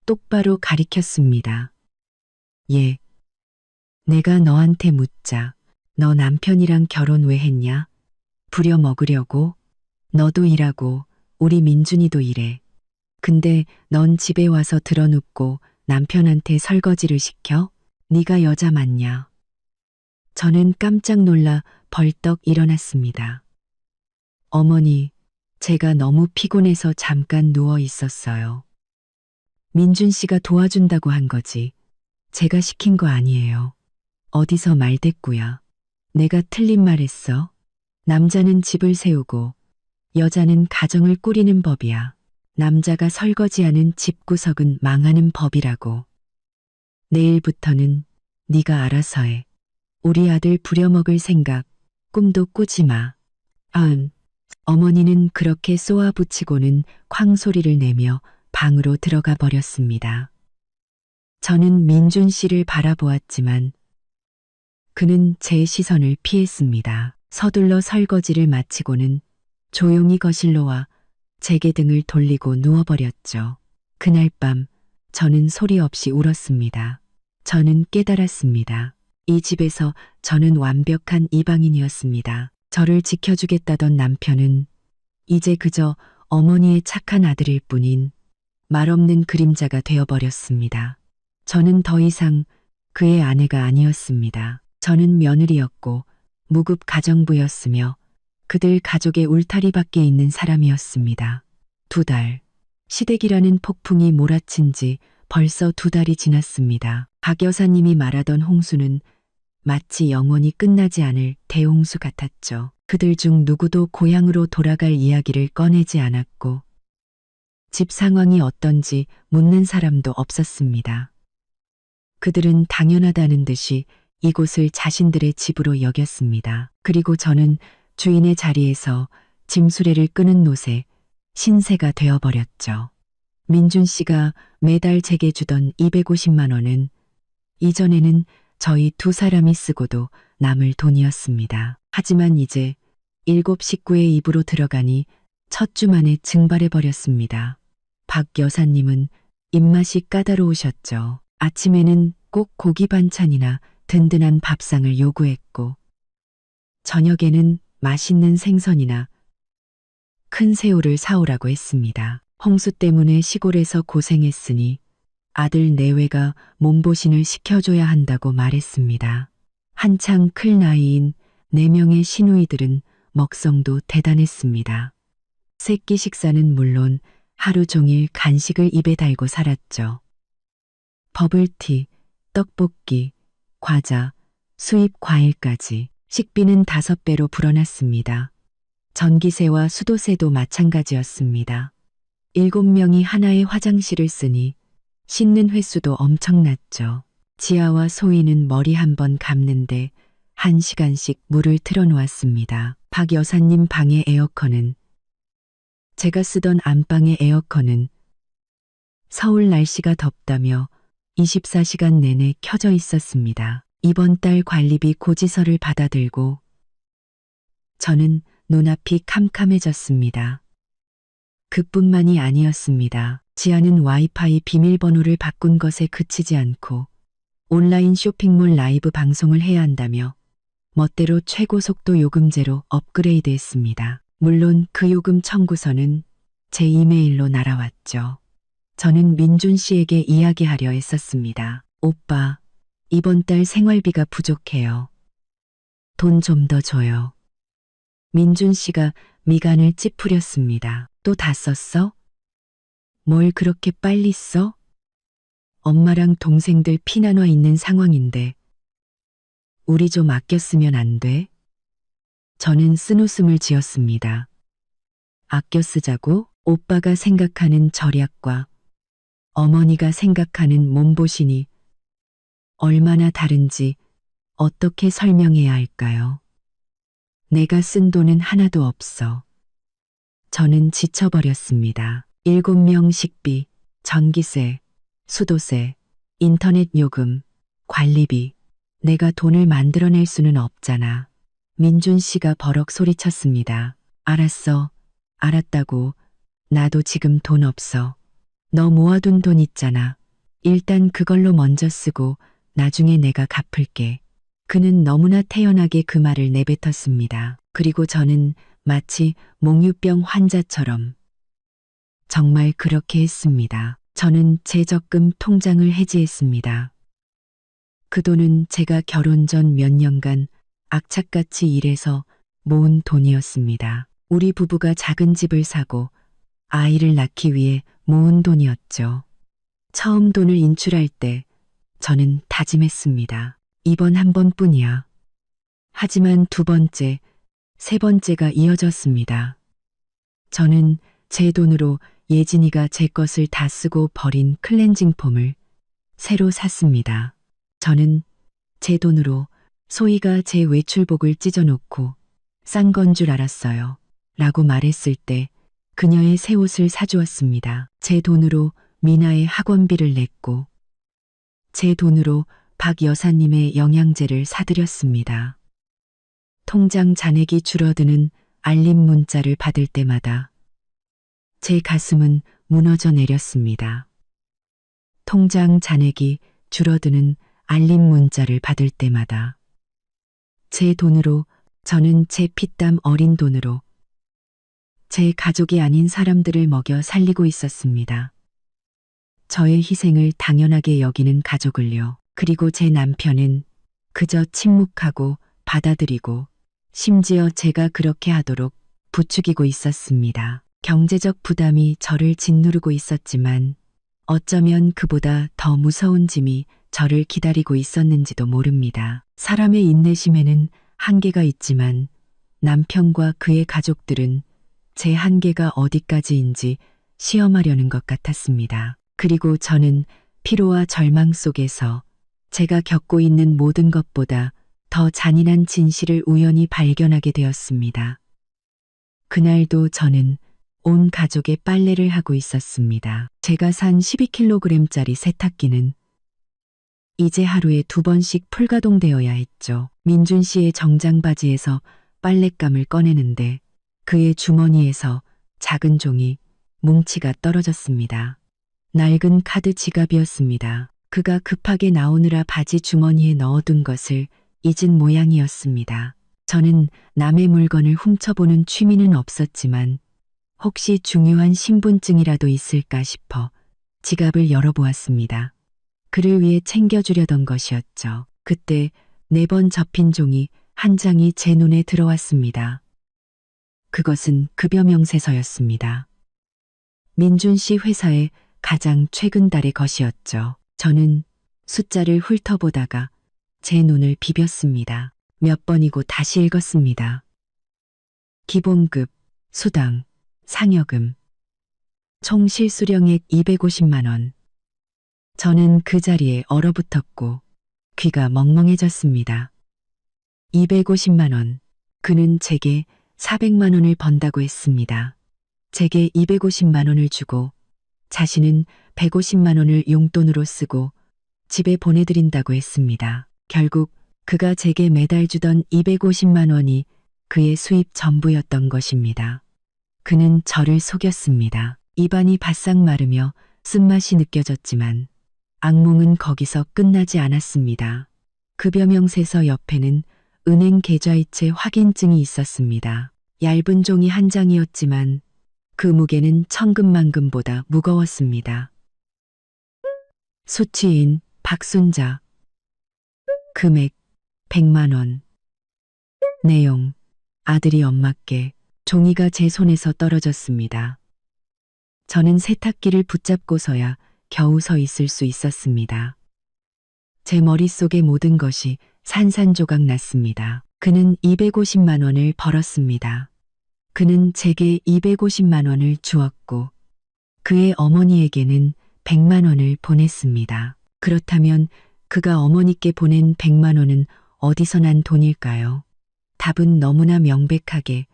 똑바로 가리켰습니다. 예, 내가 너한테 묻자. 너 남편이랑 결혼 왜 했냐? 부려먹으려고? 너도 일하고 우리 민준이도 일해. 근데 넌 집에 와서 드러눕고 남편한테 설거지를 시켜? 네가 여자 맞냐? 저는 깜짝 놀라 벌떡 일어났습니다. 어머니, 제가 너무 피곤해서 잠깐 누워 있었어요. 민준 씨가 도와준다고 한 거지. 제가 시킨 거 아니에요. 어디서 말대꾸야. 내가 틀린 말 했어. 남자는 집을 세우고 여자는 가정을 꾸리는 법이야. 남자가 설거지하는 집구석은 망하는 법이라고. 내일부터는 네가 알아서 해. 우리 아들 부려먹을 생각 꿈도 꾸지 마. 어머니는 그렇게 쏘아붙이고는 쾅소리를 내며 방으로 들어가 버렸습니다. 저는 민준 씨를 바라보았지만 그는 제 시선을 피했습니다. 서둘러 설거지를 마치고는 조용히 거실로 와 제게 등을 돌리고 누워버렸죠. 그날 밤 저는 소리 없이 울었습니다. 저는 깨달았습니다. 이 집에서 저는 완벽한 이방인이었습니다. 저를 지켜주겠다던 남편은 이제 그저 어머니의 착한 아들일 뿐인 말없는 그림자가 되어버렸습니다. 저는 더 이상 그의 아내가 아니었습니다. 저는 며느리였고 무급 가정부였으며 그들 가족의 울타리 밖에 있는 사람이었습니다. 2달. 시댁이라는 폭풍이 몰아친 지 벌써 2달이 지났습니다. 박 여사님이 말하던 홍수는 마치 영원히 끝나지 않을 대홍수 같았죠. 그들 중 누구도 고향으로 돌아갈 이야기를 꺼내지 않았고 집 상황이 어떤지 묻는 사람도 없었습니다. 그들은 당연하다는 듯이 이곳을 자신들의 집으로 여겼습니다. 그리고 저는 주인의 자리에서 짐수레를 끄는 노새, 신세가 되어버렸죠. 민준 씨가 매달 제게 주던 250만 원은 이전에는 저희 2사람이 쓰고도 남을 돈이었습니다. 하지만 이제 7 식구의 입으로 들어가니 첫 주 만에 증발해버렸습니다. 박 여사님은 입맛이 까다로우셨죠. 아침에는 꼭 고기 반찬이나 든든한 밥상을 요구했고 저녁에는 맛있는 생선이나 큰 새우를 사오라고 했습니다. 홍수 때문에 시골에서 고생했으니 아들 내외가 몸보신을 시켜줘야 한다고 말했습니다. 한창 클 나이인 4명의 시누이들은 먹성도 대단했습니다. 새끼 식사는 물론 하루 종일 간식을 입에 달고 살았죠. 버블티, 떡볶이, 과자, 수입 과일까지 식비는 5배로 불어났습니다. 전기세와 수도세도 마찬가지였습니다. 7명이 하나의 화장실을 쓰니 씻는 횟수도 엄청났죠. 지아와 소희는 머리 한 번 감는데 1시간씩 물을 틀어놓았습니다. 박 여사님 방의 에어컨은 제가 쓰던 안방의 에어컨은 서울 날씨가 덥다며 24시간 내내 켜져 있었습니다. 이번 달 관리비 고지서를 받아들고 저는 눈앞이 캄캄해졌습니다. 그뿐만이 아니었습니다. 지아는 와이파이 비밀번호를 바꾼 것에 그치지 않고 온라인 쇼핑몰 라이브 방송을 해야 한다며 멋대로 최고 속도 요금제로 업그레이드했습니다. 물론 그 요금 청구서는 제 이메일로 날아왔죠. 저는 민준 씨에게 이야기하려 했었습니다. 오빠, 이번 달 생활비가 부족해요. 돈 좀 더 줘요. 민준 씨가 미간을 찌푸렸습니다. 또 다 썼어? 뭘 그렇게 빨리 써? 엄마랑 동생들 피난와 있는 상황인데 우리 좀 아껴 쓰면 안 돼? 저는 쓴웃음을 지었습니다. 아껴 쓰자고? 오빠가 생각하는 절약과 어머니가 생각하는 몸보신이 얼마나 다른지 어떻게 설명해야 할까요? 내가 쓴 돈은 하나도 없어. 저는 지쳐버렸습니다. 7명 식비, 전기세, 수도세, 인터넷 요금, 관리비. 내가 돈을 만들어낼 수는 없잖아. 민준 씨가 버럭 소리쳤습니다. 알았어. 알았다고. 나도 지금 돈 없어. 너 모아둔 돈 있잖아. 일단 그걸로 먼저 쓰고 나중에 내가 갚을게. 그는 너무나 태연하게 그 말을 내뱉었습니다. 그리고 저는 마치 몽유병 환자처럼 정말 그렇게 했습니다. 저는 제 적금 통장을 해지했습니다. 그 돈은 제가 결혼 전 몇 년간 악착같이 일해서 모은 돈이었습니다. 우리 부부가 작은 집을 사고 아이를 낳기 위해 모은 돈이었죠. 처음 돈을 인출할 때 저는 다짐했습니다. 이번 한 번뿐이야. 하지만 두 번째, 세 번째가 이어졌습니다. 저는 제 돈으로 예진이가 제 것을 다 쓰고 버린 클렌징 폼을 새로 샀습니다. 저는 제 돈으로 소희가 제 외출복을 찢어놓고 싼 건 줄 알았어요. 라고 말했을 때 그녀의 새 옷을 사주었습니다. 제 돈으로 미나의 학원비를 냈고 제 돈으로 박 여사님의 영양제를 사드렸습니다. 통장 잔액이 줄어드는 알림 문자를 받을 때마다 제 가슴은 무너져 내렸습니다. 통장 잔액이 줄어드는 알림 문자를 받을 때마다 제 돈으로 저는 제 피땀 어린 돈으로 제 가족이 아닌 사람들을 먹여 살리고 있었습니다. 저의 희생을 당연하게 여기는 가족을요. 그리고 제 남편은 그저 침묵하고 받아들이고 심지어 제가 그렇게 하도록 부추기고 있었습니다. 경제적 부담이 저를 짓누르고 있었지만 어쩌면 그보다 더 무서운 짐이 저를 기다리고 있었는지도 모릅니다. 사람의 인내심에는 한계가 있지만 남편과 그의 가족들은 제 한계가 어디까지인지 시험하려는 것 같았습니다. 그리고 저는 피로와 절망 속에서 제가 겪고 있는 모든 것보다 더 잔인한 진실을 우연히 발견하게 되었습니다. 그날도 저는 온 가족의 빨래를 하고 있었습니다. 제가 산 12kg짜리 세탁기는 이제 하루에 2번씩 풀가동되어야 했죠. 민준 씨의 정장 바지에서 빨랫감을 꺼내는데 그의 주머니에서 작은 종이 뭉치가 떨어졌습니다. 낡은 카드 지갑이었습니다. 그가 급하게 나오느라 바지 주머니에 넣어둔 것을 잊은 모양이었습니다. 저는 남의 물건을 훔쳐보는 취미는 없었지만 혹시 중요한 신분증이라도 있을까 싶어 지갑을 열어보았습니다. 그를 위해 챙겨주려던 것이었죠. 그때 4번 접힌 종이 한 장이 제 눈에 들어왔습니다. 그것은 급여 명세서였습니다. 민준 씨 회사의 가장 최근 달의 것이었죠. 저는 숫자를 훑어보다가 제 눈을 비볐습니다. 몇 번이고 다시 읽었습니다. 기본급, 수당, 상여금, 총 실수령액 250만 원. 저는 그 자리에 얼어붙었고 귀가 멍멍해졌습니다. 250만 원. 그는 제게 400만 원을 번다고 했습니다. 제게 250만 원을 주고 자신은 150만 원을 용돈으로 쓰고 집에 보내드린다고 했습니다. 결국 그가 제게 매달 주던 250만 원이 그의 수입 전부였던 것입니다. 그는 저를 속였습니다. 입안이 바싹 마르며 쓴맛이 느껴졌지만 악몽은 거기서 끝나지 않았습니다. 급여 명세서 옆에는 은행 계좌이체 확인증이 있었습니다. 얇은 종이 한 장이었지만 그 무게는 천금만금보다 무거웠습니다. 수취인 박순자. 금액 100만 원. 내용: 아들이 엄마께. 종이가 제 손에서 떨어졌습니다. 저는 세탁기를 붙잡고서야 겨우 서 있을 수 있었습니다. 제 머릿속의 모든 것이 산산조각 났습니다. 그는 250만 원을 벌었습니다. 그는 제게 250만 원을 주었고 그의 어머니에게는 100만 원을 보냈습니다. 그렇다면 그가 어머니께 보낸 100만 원은 어디서 난 돈일까요? 답은 너무나 명백하게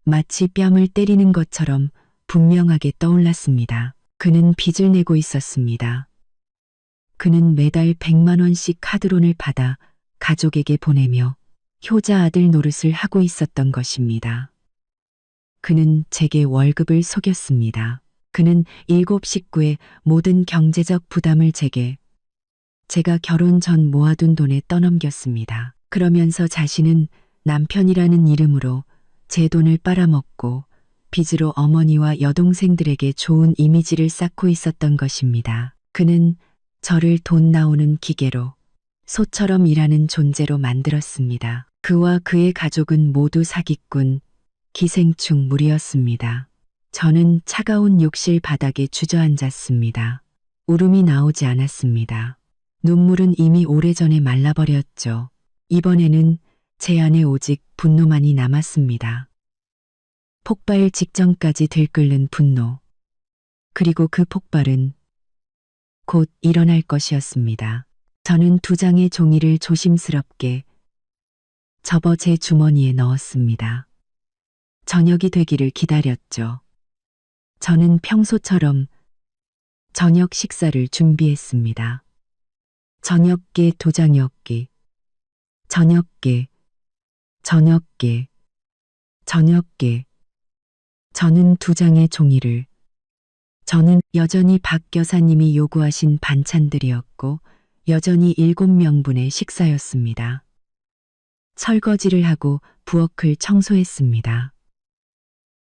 마치 뺨을 때리는 것처럼 분명하게 떠올랐습니다. 그는 빚을 내고 있었습니다. 그는 매달 100만 원씩 카드론을 받아 가족에게 보내며 효자 아들 노릇을 하고 있었던 것입니다. 그는 제게 월급을 속였습니다. 그는 7 식구의 모든 경제적 부담을 제가 결혼 전 모아둔 돈에 떠넘겼습니다. 그러면서 자신은 남편이라는 이름으로 제 돈을 빨아먹고 빚으로 어머니와 여동생들에게 좋은 이미지를 쌓고 있었던 것입니다. 그는 저를 돈 나오는 기계로 소처럼 일하는 존재로 만들었습니다. 그와 그의 가족은 모두 사기꾼, 기생충 무리였습니다. 저는 차가운 욕실 바닥에 주저앉았습니다. 울음이 나오지 않았습니다. 눈물은 이미 오래전에 말라버렸죠. 이번에는 제 안에 오직 분노만이 남았습니다. 폭발 직전까지 들끓는 분노. 그리고 그 폭발은 곧 일어날 것이었습니다. 저는 2장의 종이를 조심스럽게 접어 제 주머니에 넣었습니다. 저녁이 되기를 기다렸죠. 저는 평소처럼 저녁 식사를 준비했습니다. 저녁게 2장이었기, 저녁게, 저녁게, 저녁게. 저는 2장의 종이를 저는 여전히 박 여사님이 요구하신 반찬들이었고 여전히 7명분의 식사였습니다. 설거지를 하고 부엌을 청소했습니다.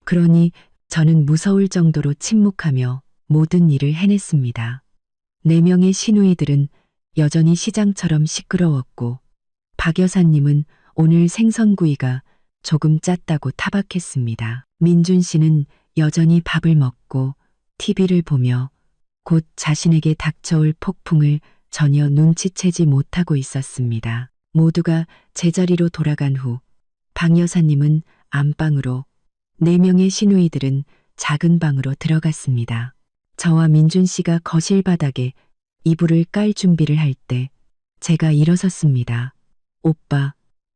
그러니 저는 무서울 정도로 침묵하며 모든 일을 해냈습니다. 4명의 시누이들은 여전히 시장처럼 시끄러웠고 박 여사님은 오늘 생선구이가 조금 짰다고 타박했습니다. 민준 씨는 여전히 밥을 먹고 TV를 보며 곧 자신에게 닥쳐올 폭풍을 전혀 눈치채지 못하고 있었습니다. 모두가 제자리로 돌아간 후 박 여사님은 안방으로 4명의 시누이들은 작은 방으로 들어갔습니다. 저와 민준 씨가 거실 바닥에 이불을 깔 준비를 할 때 제가 일어섰습니다. 오빠,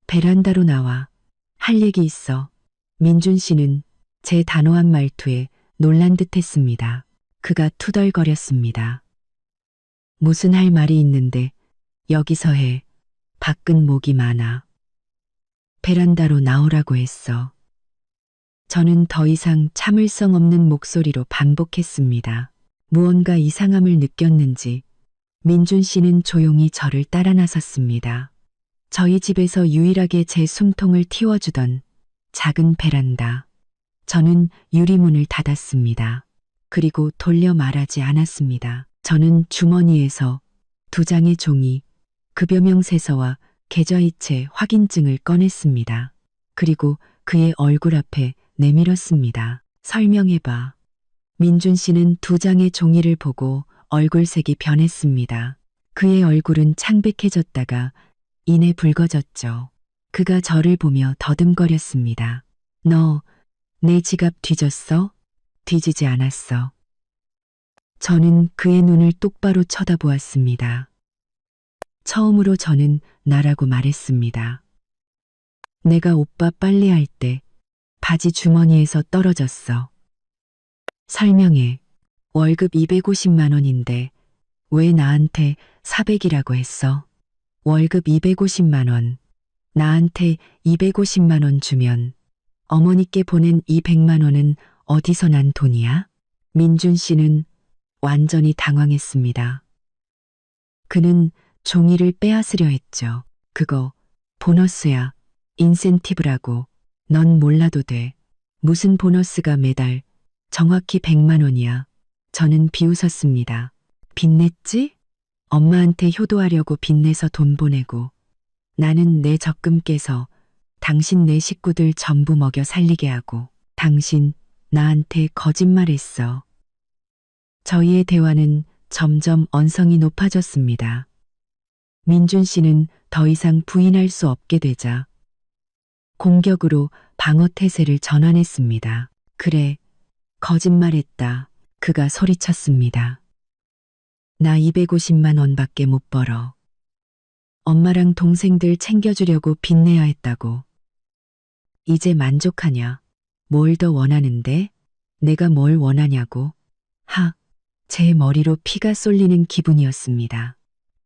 베란다로 나와. 할 얘기 있어. 민준 씨는 제 단호한 말투에 놀란 듯 했습니다. 그가 투덜거렸습니다. 무슨 할 말이 있는데 여기서 해. 밖은 목이 많아. 베란다로 나오라고 했어. 저는 더 이상 참을성 없는 목소리로 반복했습니다. 무언가 이상함을 느꼈는지 민준 씨는 조용히 저를 따라 나섰습니다. 저희 집에서 유일하게 제 숨통을 틔워주던 작은 베란다. 저는 유리문을 닫았습니다. 그리고 돌려 말하지 않았습니다. 저는 주머니에서 2장의 종이, 급여명 세서와 계좌이체 확인증을 꺼냈습니다. 그리고 그의 얼굴 앞에 내밀었습니다. 설명해봐. 민준 씨는 2장의 종이를 보고 얼굴색이 변했습니다. 그의 얼굴은 창백해졌다가 이내 붉어졌죠. 그가 저를 보며 더듬거렸습니다. 너 내 지갑 뒤졌어? 뒤지지 않았어. 저는 그의 눈을 똑바로 쳐다보았습니다. 처음으로 저는 나라고 말했습니다. 내가 오빠 빨래할 때 바지 주머니에서 떨어졌어. 설명해. 월급 250만 원인데 왜 나한테 400이라고 했어? 월급 250만 원. 나한테 250만 원 주면 어머니께 보낸 200만 원은 어디서 난 돈이야? 민준 씨는 완전히 당황했습니다. 그는 종이를 빼앗으려 했죠. 그거 보너스야. 인센티브라고. 넌 몰라도 돼. 무슨 보너스가 매달 정확히 100만 원이야. 저는 비웃었습니다. 빚냈지? 엄마한테 효도하려고 빚내서 돈 보내고 나는 내 적금 깨서 당신 네 식구들 전부 먹여 살리게 하고 당신 나한테 거짓말했어. 저희의 대화는 점점 언성이 높아졌습니다. 민준 씨는 더 이상 부인할 수 없게 되자 공격으로 방어 태세를 전환했습니다. 그래, 거짓말했다. 그가 소리쳤습니다. 나 250만 원밖에 못 벌어. 엄마랑 동생들 챙겨주려고 빚내야 했다고. 이제 만족하냐? 뭘 더 원하는데? 내가 뭘 원하냐고? 제 머리로 피가 쏠리는 기분이었습니다.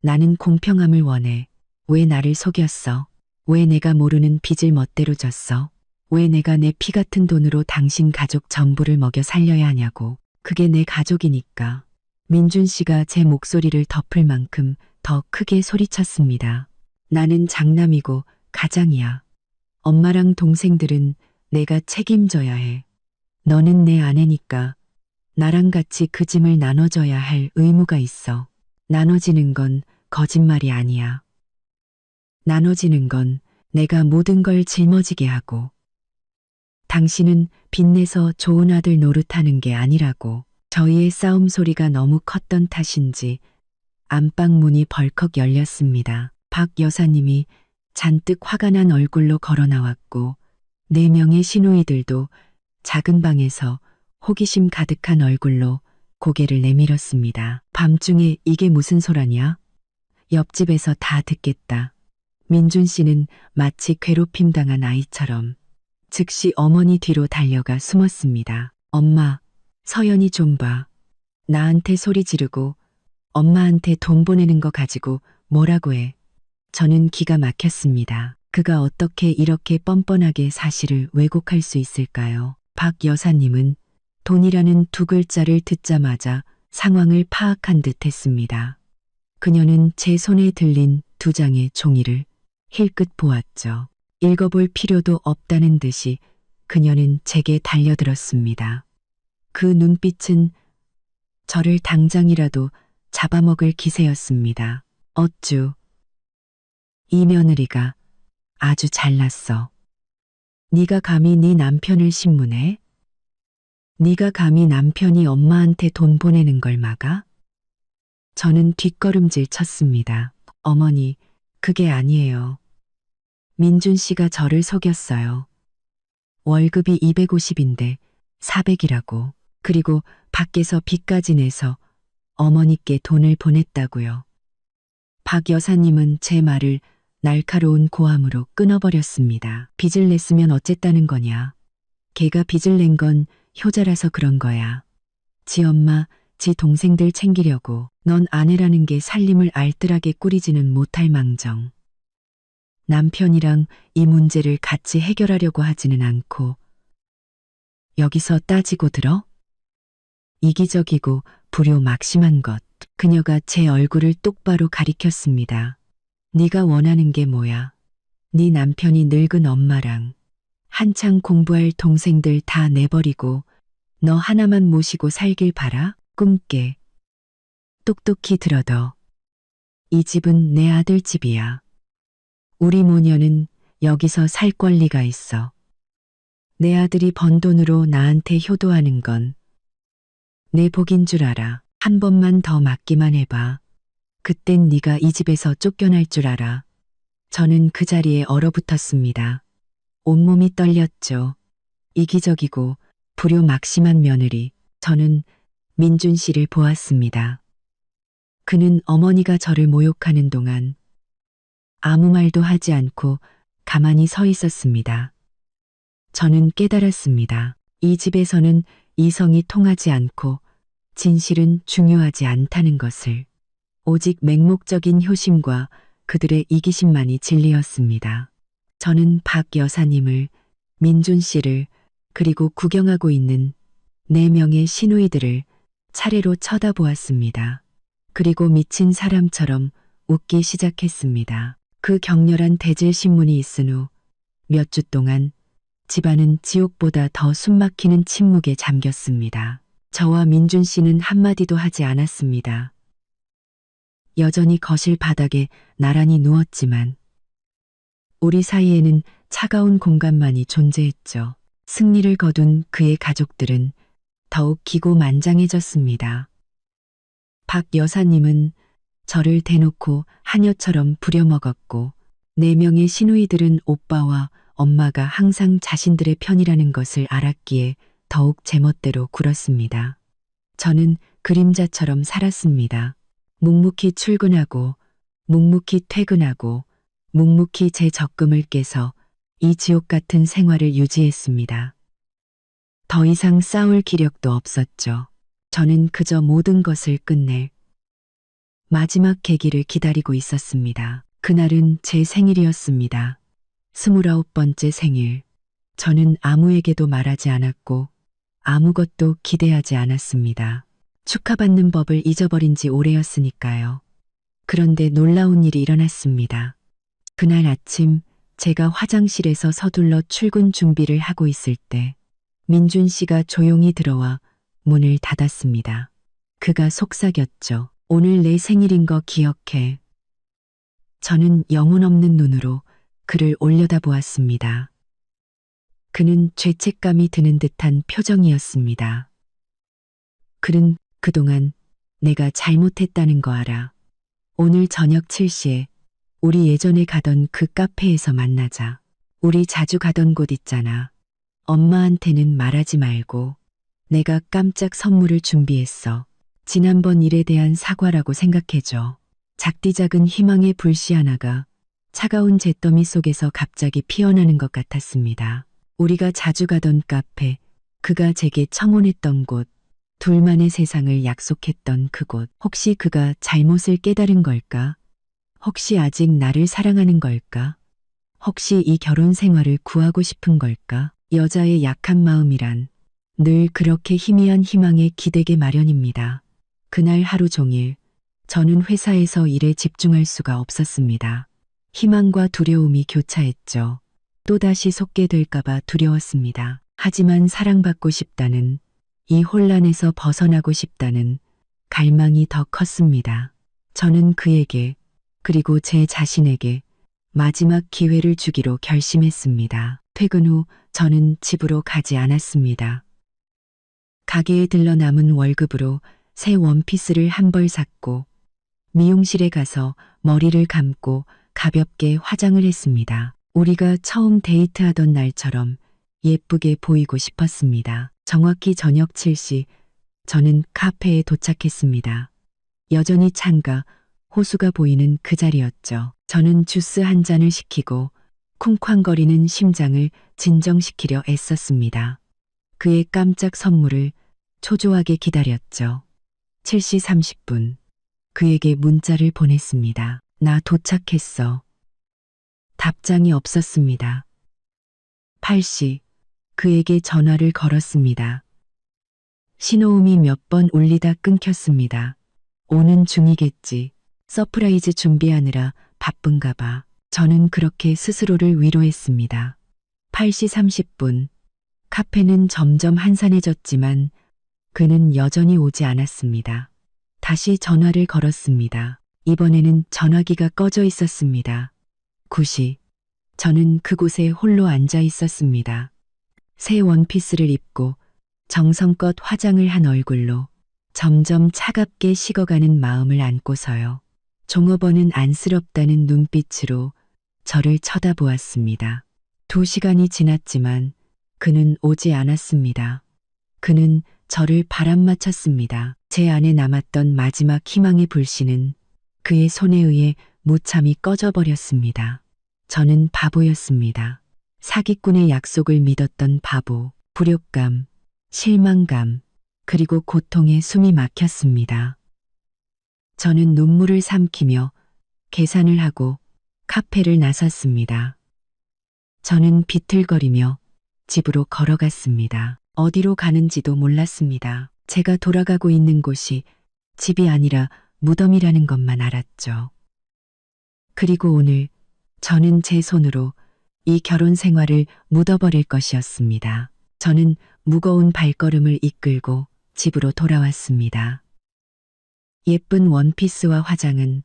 나는 공평함을 원해. 왜 나를 속였어? 왜 내가 모르는 빚을 멋대로 졌어? 왜 내가 내 피 같은 돈으로 당신 가족 전부를 먹여 살려야 하냐고. 그게 내 가족이니까. 민준 씨가 제 목소리를 덮을 만큼 더 크게 소리쳤습니다. 나는 장남이고 가장이야. 엄마랑 동생들은 내가 책임져야 해. 너는 내 아내니까 나랑 같이 그 짐을 나눠줘야 할 의무가 있어. 나눠지는 건 거짓말이 아니야. 나눠지는 건 내가 모든 걸 짊어지게 하고 당신은 빚내서 좋은 아들 노릇하는 게 아니라고. 저희의 싸움 소리가 너무 컸던 탓인지 안방 문이 벌컥 열렸습니다. 박 여사님이 잔뜩 화가 난 얼굴로 걸어 나왔고 4명의 시누이들도 작은 방에서 호기심 가득한 얼굴로 고개를 내밀었습니다. 밤중에 이게 무슨 소란이야? 옆집에서 다 듣겠다. 민준 씨는 마치 괴롭힘 당한 아이처럼 즉시 어머니 뒤로 달려가 숨었습니다. 엄마, 서연이 좀 봐. 나한테 소리 지르고 엄마한테 돈 보내는 거 가지고 뭐라고 해. 저는 기가 막혔습니다. 그가 어떻게 이렇게 뻔뻔하게 사실을 왜곡할 수 있을까요? 박 여사님은 돈이라는 2글자를 듣자마자 상황을 파악한 듯 했습니다. 그녀는 제 손에 들린 2장의 종이를 힐끗 보았죠. 읽어볼 필요도 없다는 듯이 그녀는 제게 달려들었습니다. 그 눈빛은 저를 당장이라도 잡아먹을 기세였습니다. 어쭈. 이 며느리가 아주 잘났어. 네가 감히 네 남편을 신문해? 네가 감히 남편이 엄마한테 돈 보내는 걸 막아? 저는 뒷걸음질 쳤습니다. 어머니, 그게 아니에요. 민준 씨가 저를 속였어요. 월급이 250인데 400이라고. 그리고 밖에서 빚까지 내서 어머니께 돈을 보냈다고요. 박 여사님은 제 말을 날카로운 고함으로 끊어버렸습니다. 빚을 냈으면 어쨌다는 거냐. 걔가 빚을 낸 건 효자라서 그런 거야. 지 엄마, 지 동생들 챙기려고. 넌 아내라는 게 살림을 알뜰하게 꾸리지는 못할 망정. 남편이랑 이 문제를 같이 해결하려고 하지는 않고 여기서 따지고 들어? 이기적이고 불효막심한 것. 그녀가 제 얼굴을 똑바로 가리켰습니다. 네가 원하는 게 뭐야? 네 남편이 늙은 엄마랑 한창 공부할 동생들 다 내버리고 너 하나만 모시고 살길 바라? 꿈깨. 똑똑히 들어둬. 이 집은 내 아들 집이야. 우리 모녀는 여기서 살 권리가 있어. 내 아들이 번 돈으로 나한테 효도하는 건 내 복인 줄 알아. 한 번만 더 맞기만 해봐. 그땐 네가 이 집에서 쫓겨날 줄 알아. 저는 그 자리에 얼어붙었습니다. 온몸이 떨렸죠. 이기적이고 불효막심한 며느리. 저는 민준 씨를 보았습니다. 그는 어머니가 저를 모욕하는 동안 아무 말도 하지 않고 가만히 서 있었습니다. 저는 깨달았습니다. 이 집에서는 이성이 통하지 않고 진실은 중요하지 않다는 것을. 오직 맹목적인 효심과 그들의 이기심만이 진리였습니다. 저는 박 여사님을, 민준 씨를, 그리고 구경하고 있는 4명의 시누이들을 차례로 쳐다보았습니다. 그리고 미친 사람처럼 웃기 시작했습니다. 그 격렬한 대질 신문이 있은 후 몇 주 동안 집안은 지옥보다 더 숨막히는 침묵에 잠겼습니다. 저와 민준 씨는 한마디도 하지 않았습니다. 여전히 거실 바닥에 나란히 누웠지만 우리 사이에는 차가운 공간만이 존재했죠. 승리를 거둔 그의 가족들은 더욱 기고만장해졌습니다. 박 여사님은 저를 대놓고 하녀처럼 부려먹었고 4명의 시누이들은 오빠와 엄마가 항상 자신들의 편이라는 것을 알았기에 더욱 제멋대로 굴었습니다. 저는 그림자처럼 살았습니다. 묵묵히 출근하고 묵묵히 퇴근하고 묵묵히 제 적금을 깨서 이 지옥 같은 생활을 유지했습니다. 더 이상 싸울 기력도 없었죠. 저는 그저 모든 것을 끝낼 마지막 계기를 기다리고 있었습니다. 그날은 제 생일이었습니다. 29번째 생일. 저는 아무에게도 말하지 않았고 아무것도 기대하지 않았습니다. 축하받는 법을 잊어버린 지 오래였으니까요. 그런데 놀라운 일이 일어났습니다. 그날 아침 제가 화장실에서 서둘러 출근 준비를 하고 있을 때 민준 씨가 조용히 들어와 문을 닫았습니다. 그가 속삭였죠. 오늘 내 생일인 거 기억해. 저는 영혼 없는 눈으로 그를 올려다보았습니다. 그는 죄책감이 드는 듯한 표정이었습니다. 그는 그동안 내가 잘못했다는 거 알아. 오늘 저녁 7시에 우리 예전에 가던 그 카페에서 만나자. 우리 자주 가던 곳 있잖아. 엄마한테는 말하지 말고. 내가 깜짝 선물을 준비했어. 지난번 일에 대한 사과라고 생각해줘. 작디작은 희망의 불씨 하나가 차가운 잿더미 속에서 갑자기 피어나는 것 같았습니다. 우리가 자주 가던 카페, 그가 제게 청혼했던 곳, 둘만의 세상을 약속했던 그곳. 혹시 그가 잘못을 깨달은 걸까? 혹시 아직 나를 사랑하는 걸까? 혹시 이 결혼 생활을 구하고 싶은 걸까? 여자의 약한 마음이란 늘 그렇게 희미한 희망에 기대게 마련입니다. 그날 하루 종일 저는 회사에서 일에 집중할 수가 없었습니다. 희망과 두려움이 교차했죠. 또다시 속게 될까봐 두려웠습니다. 하지만 사랑받고 싶다는, 이 혼란에서 벗어나고 싶다는 갈망이 더 컸습니다. 저는 그에게, 그리고 제 자신에게 마지막 기회를 주기로 결심했습니다. 퇴근 후 저는 집으로 가지 않았습니다. 가게에 들러 남은 월급으로 새 원피스를 한 벌 샀고 미용실에 가서 머리를 감고 가볍게 화장을 했습니다. 우리가 처음 데이트하던 날처럼 예쁘게 보이고 싶었습니다. 정확히 저녁 7시 저는 카페에 도착했습니다. 여전히 창가, 호수가 보이는 그 자리였죠. 저는 주스 한 잔을 시키고 쿵쾅거리는 심장을 진정시키려 애썼습니다. 그의 깜짝 선물을 초조하게 기다렸죠. 7시 30분. 그에게 문자를 보냈습니다. 나 도착했어. 답장이 없었습니다. 8시. 그에게 전화를 걸었습니다. 신호음이 몇 번 울리다 끊겼습니다. 오는 중이겠지. 서프라이즈 준비하느라 바쁜가 봐. 저는 그렇게 스스로를 위로했습니다. 8시 30분. 카페는 점점 한산해졌지만 그는 여전히 오지 않았습니다. 다시 전화를 걸었습니다. 이번에는 전화기가 꺼져 있었습니다. 9시. 저는 그곳에 홀로 앉아 있었습니다. 새 원피스를 입고 정성껏 화장을 한 얼굴로 점점 차갑게 식어가는 마음을 안고서요. 종업원은 안쓰럽다는 눈빛으로 저를 쳐다보았습니다. 2시간이 지났지만 그는 오지 않았습니다. 그는 저를 바람맞췄습니다. 제 안에 남았던 마지막 희망의 불씨는 그의 손에 의해 무참히 꺼져버렸습니다. 저는 바보였습니다. 사기꾼의 약속을 믿었던 바보, 불효감, 실망감, 그리고 고통에 숨이 막혔습니다. 저는 눈물을 삼키며 계산을 하고 카페를 나섰습니다. 저는 비틀거리며 집으로 걸어갔습니다. 어디로 가는지도 몰랐습니다. 제가 돌아가고 있는 곳이 집이 아니라 무덤이라는 것만 알았죠. 그리고 오늘 저는 제 손으로 이 결혼 생활을 묻어버릴 것이었습니다. 저는 무거운 발걸음을 이끌고 집으로 돌아왔습니다. 예쁜 원피스와 화장은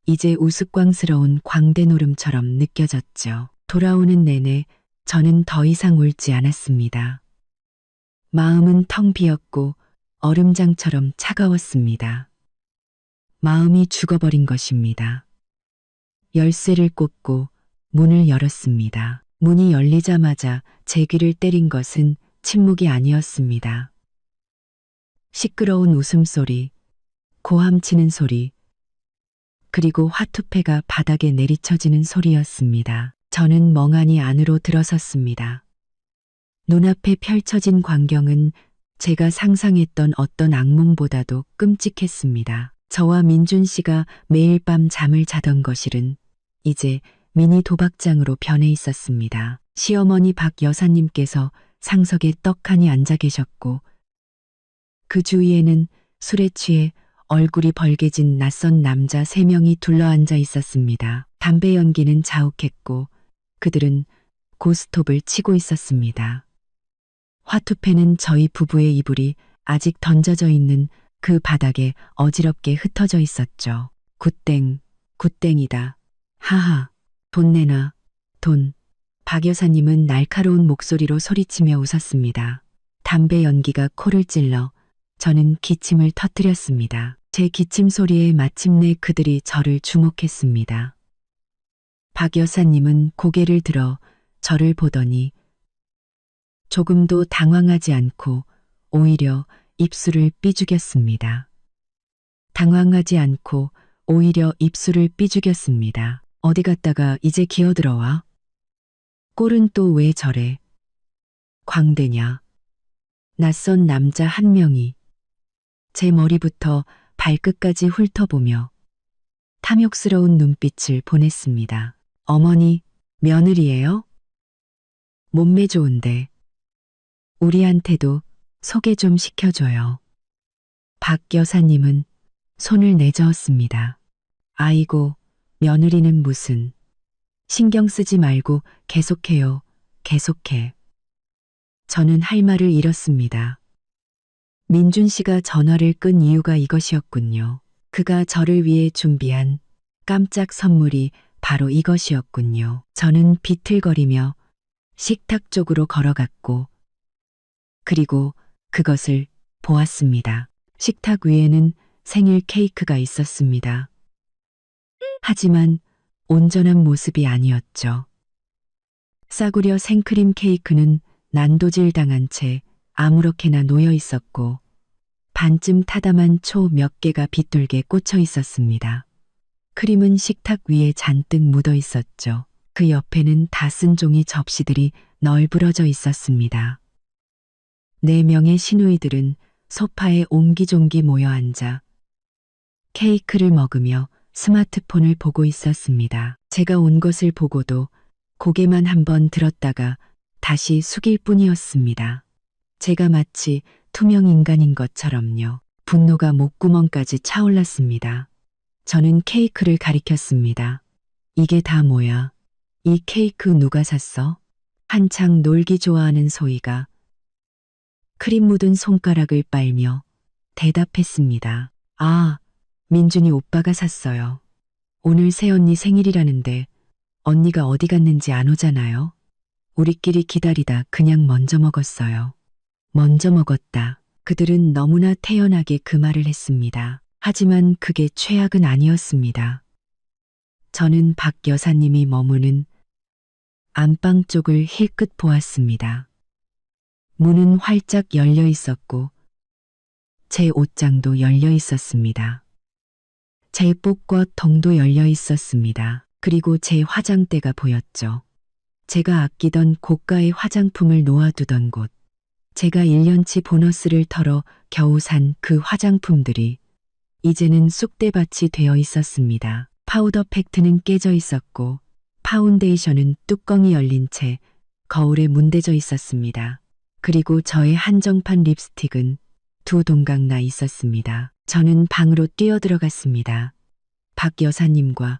이제 우스꽝스러운 광대노름처럼 느껴졌죠. 돌아오는 내내 저는 더 이상 울지 않았습니다. 마음은 텅 비었고 얼음장처럼 차가웠습니다. 마음이 죽어버린 것입니다. 열쇠를 꽂고 문을 열었습니다. 문이 열리자마자 제 귀를 때린 것은 침묵이 아니었습니다. 시끄러운 웃음소리, 고함치는 소리, 그리고 화투패가 바닥에 내리쳐지는 소리였습니다. 저는 멍하니 안으로 들어섰습니다. 눈앞에 펼쳐진 광경은 제가 상상했던 어떤 악몽보다도 끔찍했습니다. 저와 민준 씨가 매일 밤 잠을 자던 거실은 이제 미니 도박장으로 변해 있었습니다. 시어머니 박 여사님께서 상석에 떡하니 앉아 계셨고 그 주위에는 술에 취해 얼굴이 벌개진 낯선 남자 3명이 둘러앉아 있었습니다. 담배 연기는 자욱했고 그들은 고스톱을 치고 있었습니다. 화투패는 저희 부부의 이불이 아직 던져져 있는 그 바닥에 어지럽게 흩어져 있었죠. 굿땡, 굿땡이다. 하하, 돈 내놔, 돈. 박 여사님은 날카로운 목소리로 소리치며 웃었습니다. 담배 연기가 코를 찔러 저는 기침을 터뜨렸습니다. 제 기침 소리에 마침내 그들이 저를 주목했습니다. 박 여사님은 고개를 들어 저를 보더니 조금도 당황하지 않고 오히려 입술을 삐죽였습니다. 당황하지 않고 오히려 입술을 삐죽였습니다. 어디 갔다가 이제 기어들어와? 꼴은 또 왜 저래? 광대냐? 낯선 남자 한 명이 제 머리부터 발끝까지 훑어보며 탐욕스러운 눈빛을 보냈습니다. 어머니, 며느리예요? 몸매 좋은데 우리한테도 소개 좀 시켜줘요. 박 여사님은 손을 내저었습니다. 아이고, 며느리는 무슨. 신경 쓰지 말고 계속해요. 계속해. 저는 할 말을 잃었습니다. 민준 씨가 전화를 끈 이유가 이것이었군요. 그가 저를 위해 준비한 깜짝 선물이 바로 이것이었군요. 저는 비틀거리며 식탁 쪽으로 걸어갔고 그리고 그것을 보았습니다. 식탁 위에는 생일 케이크가 있었습니다. 하지만 온전한 모습이 아니었죠. 싸구려 생크림 케이크는 난도질 당한 채 아무렇게나 놓여 있었고 반쯤 타담한 초 몇 개가 빗돌게 꽂혀 있었습니다. 크림은 식탁 위에 잔뜩 묻어 있었죠. 그 옆에는 다 쓴 종이 접시들이 널브러져 있었습니다. 4명의 시누이들은 소파에 옹기종기 모여 앉아 케이크를 먹으며 스마트폰을 보고 있었습니다. 제가 온 것을 보고도 고개만 한번 들었다가 다시 숙일 뿐이었습니다. 제가 마치 투명 인간인 것처럼요. 분노가 목구멍까지 차올랐습니다. 저는 케이크를 가리켰습니다. 이게 다 뭐야? 이 케이크 누가 샀어? 한창 놀기 좋아하는 소희가 크림 묻은 손가락을 빨며 대답했습니다. 아, 민준이 오빠가 샀어요. 오늘 새언니 생일이라는데 언니가 어디 갔는지 안 오잖아요. 우리끼리 기다리다 그냥 먼저 먹었어요. 먼저 먹었다. 그들은 너무나 태연하게 그 말을 했습니다. 하지만 그게 최악은 아니었습니다. 저는 박 여사님이 머무는 안방 쪽을 힐끗 보았습니다. 문은 활짝 열려 있었고 제 옷장도 열려 있었습니다. 제 복과 통도 열려 있었습니다. 그리고 제 화장대가 보였죠. 제가 아끼던 고가의 화장품을 놓아두던 곳. 제가 1년치 보너스를 털어 겨우 산 그 화장품들이 이제는 쑥대밭이 되어 있었습니다. 파우더 팩트는 깨져 있었고 파운데이션은 뚜껑이 열린 채 거울에 문대져 있었습니다. 그리고 저의 한정판 립스틱은 2동강 나 있었습니다. 저는 방으로 뛰어들어갔습니다. 박 여사님과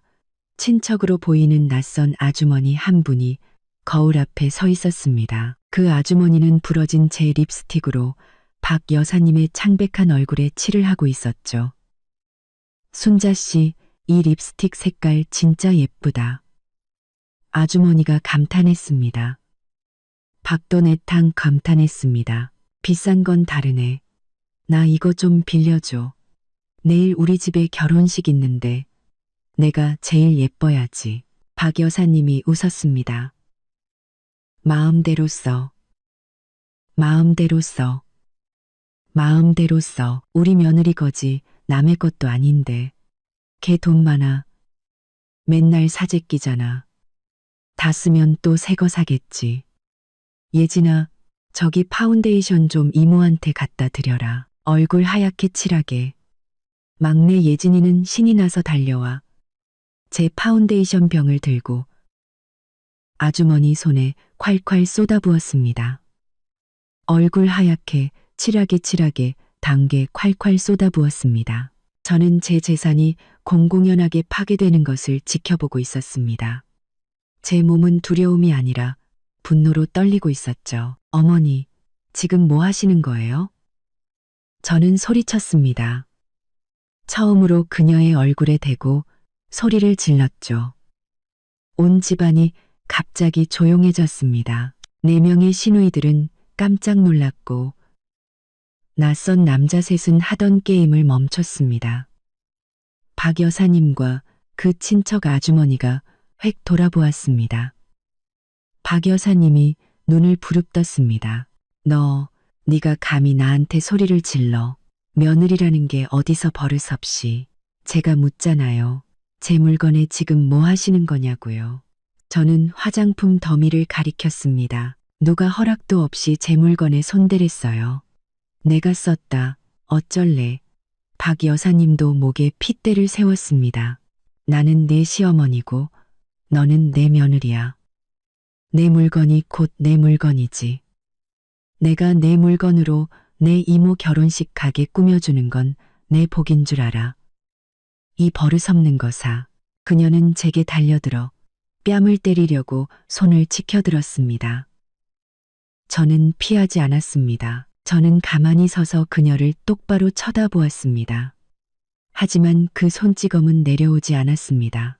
친척으로 보이는 낯선 아주머니 한 분이 거울 앞에 서 있었습니다. 그 아주머니는 부러진 제 립스틱으로 박 여사님의 창백한 얼굴에 칠을 하고 있었죠. 순자 씨, 이 립스틱 색깔 진짜 예쁘다. 아주머니가 감탄했습니다. 박도내탕 감탄했습니다. 비싼 건 다르네. 나 이거 좀 빌려줘. 내일 우리 집에 결혼식 있는데 내가 제일 예뻐야지. 박 여사님이 웃었습니다. 마음대로 써. 마음대로 써. 마음대로 써. 우리 며느리 거지 남의 것도 아닌데. 걔 돈 많아. 맨날 사재 끼잖아. 다 쓰면 또 새 거 사겠지. 예진아, 저기 파운데이션 좀 이모한테 갖다 드려라. 얼굴 하얗게 칠하게. 막내 예진이는 신이 나서 달려와 제 파운데이션 병을 들고 아주머니 손에 콸콸 쏟아부었습니다. 얼굴 하얗게 칠하게 단게 콸콸 쏟아부었습니다. 저는 제 재산이 공공연하게 파괴되는 것을 지켜보고 있었습니다. 제 몸은 두려움이 아니라 분노로 떨리고 있었죠. 어머니, 지금 뭐 하시는 거예요? 저는 소리쳤습니다. 처음으로 그녀의 얼굴에 대고 소리를 질렀죠. 온 집안이 갑자기 조용해졌습니다. 4명의 시누이들은 깜짝 놀랐고 낯선 남자 셋은 하던 게임을 멈췄습니다. 박 여사님과 그 친척 아주머니가 획 돌아보았습니다. 박 여사님이 눈을 부릅떴습니다. 네가 감히 나한테 소리를 질러. 며느리라는 게 어디서 버릇없이. 제가 묻잖아요. 제 물건에 지금 뭐 하시는 거냐고요. 저는 화장품 더미를 가리켰습니다. 누가 허락도 없이 제 물건에 손대랬어요. 내가 썼다. 어쩔래. 박 여사님도 목에 핏대를 세웠습니다. 나는 내 시어머니고 너는 내 며느리야. 내 물건이 곧 내 물건이지. 내가 내 물건으로 내 이모 결혼식 가게 꾸며주는 건 내 복인 줄 알아. 이 버릇없는 거사. 그녀는 제게 달려들어 뺨을 때리려고 손을 치켜들었습니다. 저는 피하지 않았습니다. 저는 가만히 서서 그녀를 똑바로 쳐다보았습니다. 하지만 그 손찌검은 내려오지 않았습니다.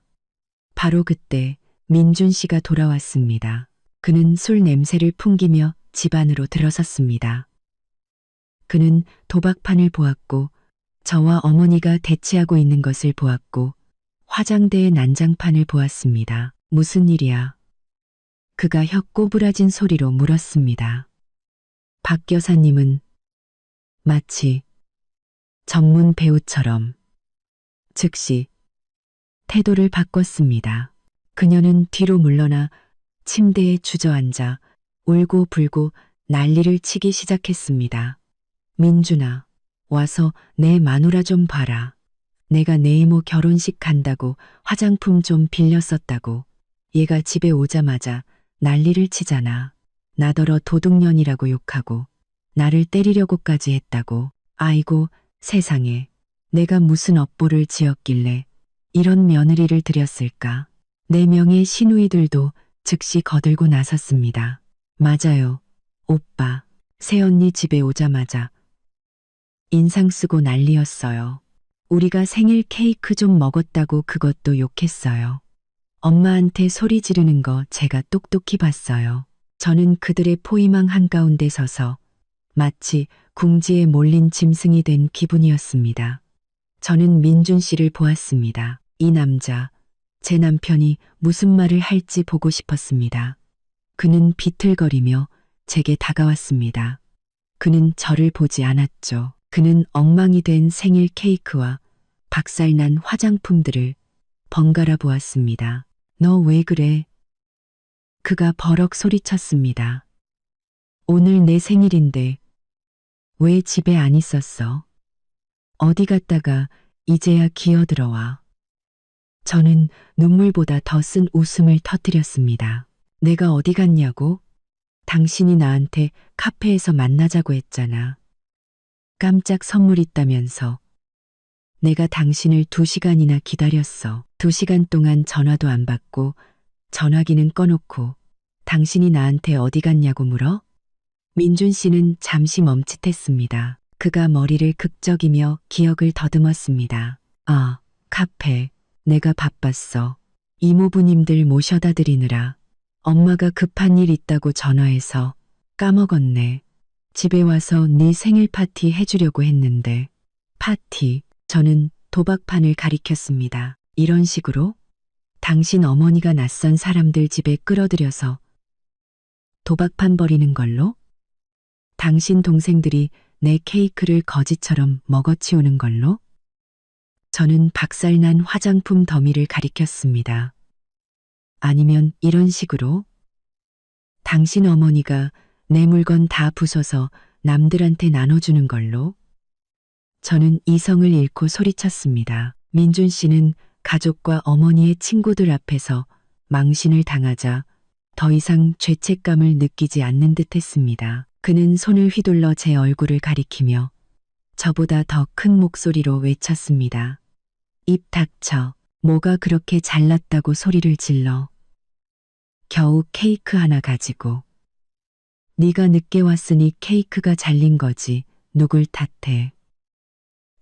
바로 그때 민준 씨가 돌아왔습니다. 그는 술 냄새를 풍기며 집 안으로 들어섰습니다. 그는 도박판을 보았고 저와 어머니가 대치하고 있는 것을 보았고 화장대의 난장판을 보았습니다. 무슨 일이야? 그가 혀 꼬부라진 소리로 물었습니다. 박 여사님은 마치 전문 배우처럼 즉시 태도를 바꿨습니다. 그녀는 뒤로 물러나 침대에 주저앉아 울고 불고 난리를 치기 시작했습니다. 민준아, 와서 내 마누라 좀 봐라. 내가 내 이모 결혼식 간다고 화장품 좀 빌려 썼다고. 얘가 집에 오자마자 난리를 치잖아. 나더러 도둑년이라고 욕하고 나를 때리려고까지 했다고. 아이고 세상에, 내가 무슨 업보를 지었길래 이런 며느리를 들였을까. 4명의 시누이들도 즉시 거들고 나섰습니다. 맞아요. 오빠, 새언니 집에 오자마자 인상 쓰고 난리였어요. 우리가 생일 케이크 좀 먹었다고 그것도 욕했어요. 엄마한테 소리 지르는 거 제가 똑똑히 봤어요. 저는 그들의 포위망 한가운데 서서 마치 궁지에 몰린 짐승이 된 기분이었습니다. 저는 민준 씨를 보았습니다. 이 남자, 제 남편이 무슨 말을 할지 보고 싶었습니다. 그는 비틀거리며 제게 다가왔습니다. 그는 저를 보지 않았죠. 그는 엉망이 된 생일 케이크와 박살난 화장품들을 번갈아 보았습니다. 너 왜 그래? 그가 버럭 소리쳤습니다. 오늘 내 생일인데 왜 집에 안 있었어? 어디 갔다가 이제야 기어들어와. 저는 눈물보다 더 쓴 웃음을 터뜨렸습니다. 내가 어디 갔냐고? 당신이 나한테 카페에서 만나자고 했잖아. 깜짝 선물 있다면서. 내가 당신을 2시간이나 기다렸어. 2시간 동안 전화도 안 받고 전화기는 꺼놓고 당신이 나한테 어디 갔냐고 물어? 민준 씨는 잠시 멈칫했습니다. 그가 머리를 극적이며 기억을 더듬었습니다. 아, 카페. 내가 바빴어. 이모부님들 모셔다 드리느라. 엄마가 급한 일 있다고 전화해서 까먹었네. 집에 와서 네 생일 파티 해주려고 했는데. 파티. 저는 도박판을 가리켰습니다. 이런 식으로? 당신 어머니가 낯선 사람들 집에 끌어들여서 도박판 벌이는 걸로? 당신 동생들이 내 케이크를 거지처럼 먹어치우는 걸로? 저는 박살난 화장품 더미를 가리켰습니다. 아니면 이런 식으로? 당신 어머니가 내 물건 다 부숴서 남들한테 나눠주는 걸로? 저는 이성을 잃고 소리쳤습니다. 민준 씨는 가족과 어머니의 친구들 앞에서 망신을 당하자 더 이상 죄책감을 느끼지 않는 듯 했습니다. 그는 손을 휘둘러 제 얼굴을 가리키며 저보다 더 큰 목소리로 외쳤습니다. 입 닥쳐. 뭐가 그렇게 잘났다고 소리를 질러. 겨우 케이크 하나 가지고. 네가 늦게 왔으니 케이크가 잘린 거지. 누굴 탓해.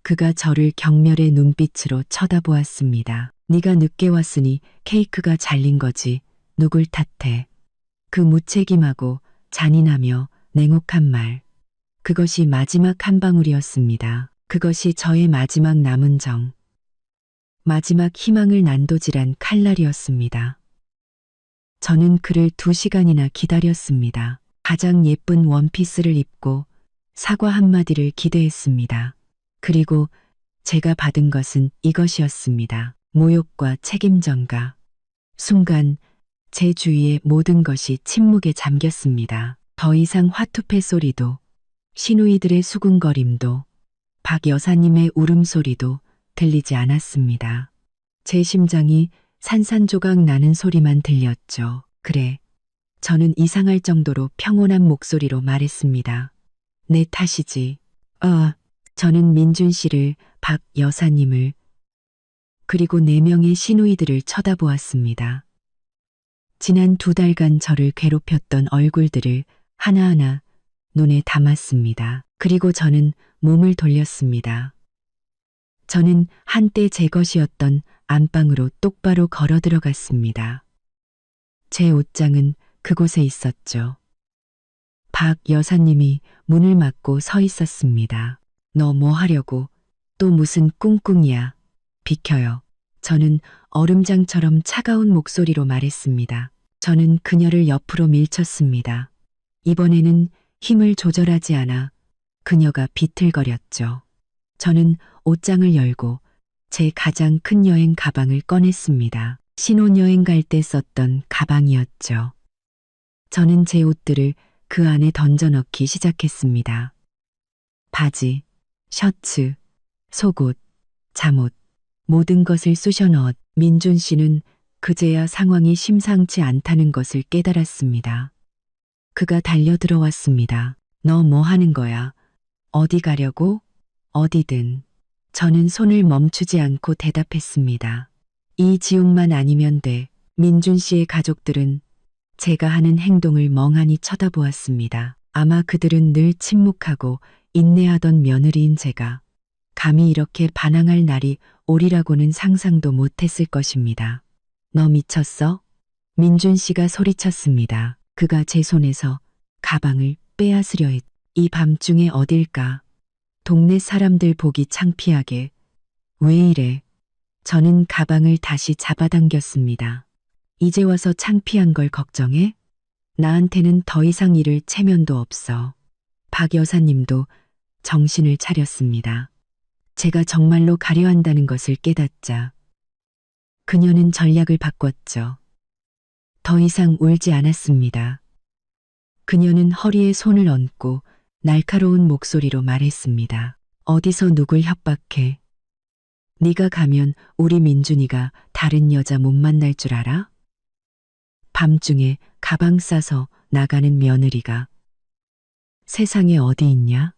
그가 저를 경멸의 눈빛으로 쳐다보았습니다. 네가 늦게 왔으니 케이크가 잘린 거지. 누굴 탓해. 그 무책임하고 잔인하며 냉혹한 말. 그것이 마지막 한 방울이었습니다. 그것이 저의 마지막 남은 정. 마지막 희망을 난도질한 칼날이었습니다. 저는 그를 2시간이나 기다렸습니다. 가장 예쁜 원피스를 입고 사과 한마디를 기대했습니다. 그리고 제가 받은 것은 이것이었습니다. 모욕과 책임전가. 순간 제 주위의 모든 것이 침묵에 잠겼습니다. 더 이상 화투패 소리도, 시누이들의 수군거림도, 박 여사님의 울음소리도 들리지 않았습니다. 제 심장이 산산조각 나는 소리만 들렸죠. 그래. 저는 이상할 정도로 평온한 목소리로 말했습니다. 내 탓이지. 저는 민준 씨를, 박 여사님을, 그리고 4명의 시누이들을 쳐다보았습니다. 지난 2달간 저를 괴롭혔던 얼굴들을 하나하나 눈에 담았습니다. 그리고 저는 몸을 돌렸습니다. 저는 한때 제 것이었던 안방으로 똑바로 걸어 들어갔습니다. 제 옷장은 그곳에 있었죠. 박 여사님이 문을 막고 서 있었습니다. 너 뭐 하려고? 또 무슨 꿍꿍이야. 비켜요. 저는 얼음장처럼 차가운 목소리로 말했습니다. 저는 그녀를 옆으로 밀쳤습니다. 이번에는 힘을 조절하지 않아 그녀가 비틀거렸죠. 저는 옷장을 열고 제 가장 큰 여행 가방을 꺼냈습니다. 신혼여행 갈 때 썼던 가방이었죠. 저는 제 옷들을 그 안에 던져 넣기 시작했습니다. 바지, 셔츠, 속옷, 잠옷, 모든 것을 쑤셔 넣었. 민준 씨는 그제야 상황이 심상치 않다는 것을 깨달았습니다. 그가 달려 들어왔습니다. 너 뭐 하는 거야? 어디 가려고? 어디든. 저는 손을 멈추지 않고 대답했습니다. 이 지옥만 아니면 돼. 민준 씨의 가족들은 제가 하는 행동을 멍하니 쳐다보았습니다. 아마 그들은 늘 침묵하고 인내하던 며느리인 제가 감히 이렇게 반항할 날이 오리라고는 상상도 못했을 것입니다. 너 미쳤어? 민준 씨가 소리쳤습니다. 그가 제 손에서 가방을 빼앗으려 했. 이 밤중에 어딜까? 동네 사람들 보기 창피하게. 왜 이래? 저는 가방을 다시 잡아당겼습니다. 이제 와서 창피한 걸 걱정해? 나한테는 더 이상 잃을 체면도 없어. 박 여사님도 정신을 차렸습니다. 제가 정말로 가려 한다는 것을 깨닫자. 그녀는 전략을 바꿨죠. 더 이상 울지 않았습니다. 그녀는 허리에 손을 얹고 날카로운 목소리로 말했습니다. 어디서 누굴 협박해? 네가 가면 우리 민준이가 다른 여자 못 만날 줄 알아? 밤중에 가방 싸서 나가는 며느리가 세상에 어디 있냐?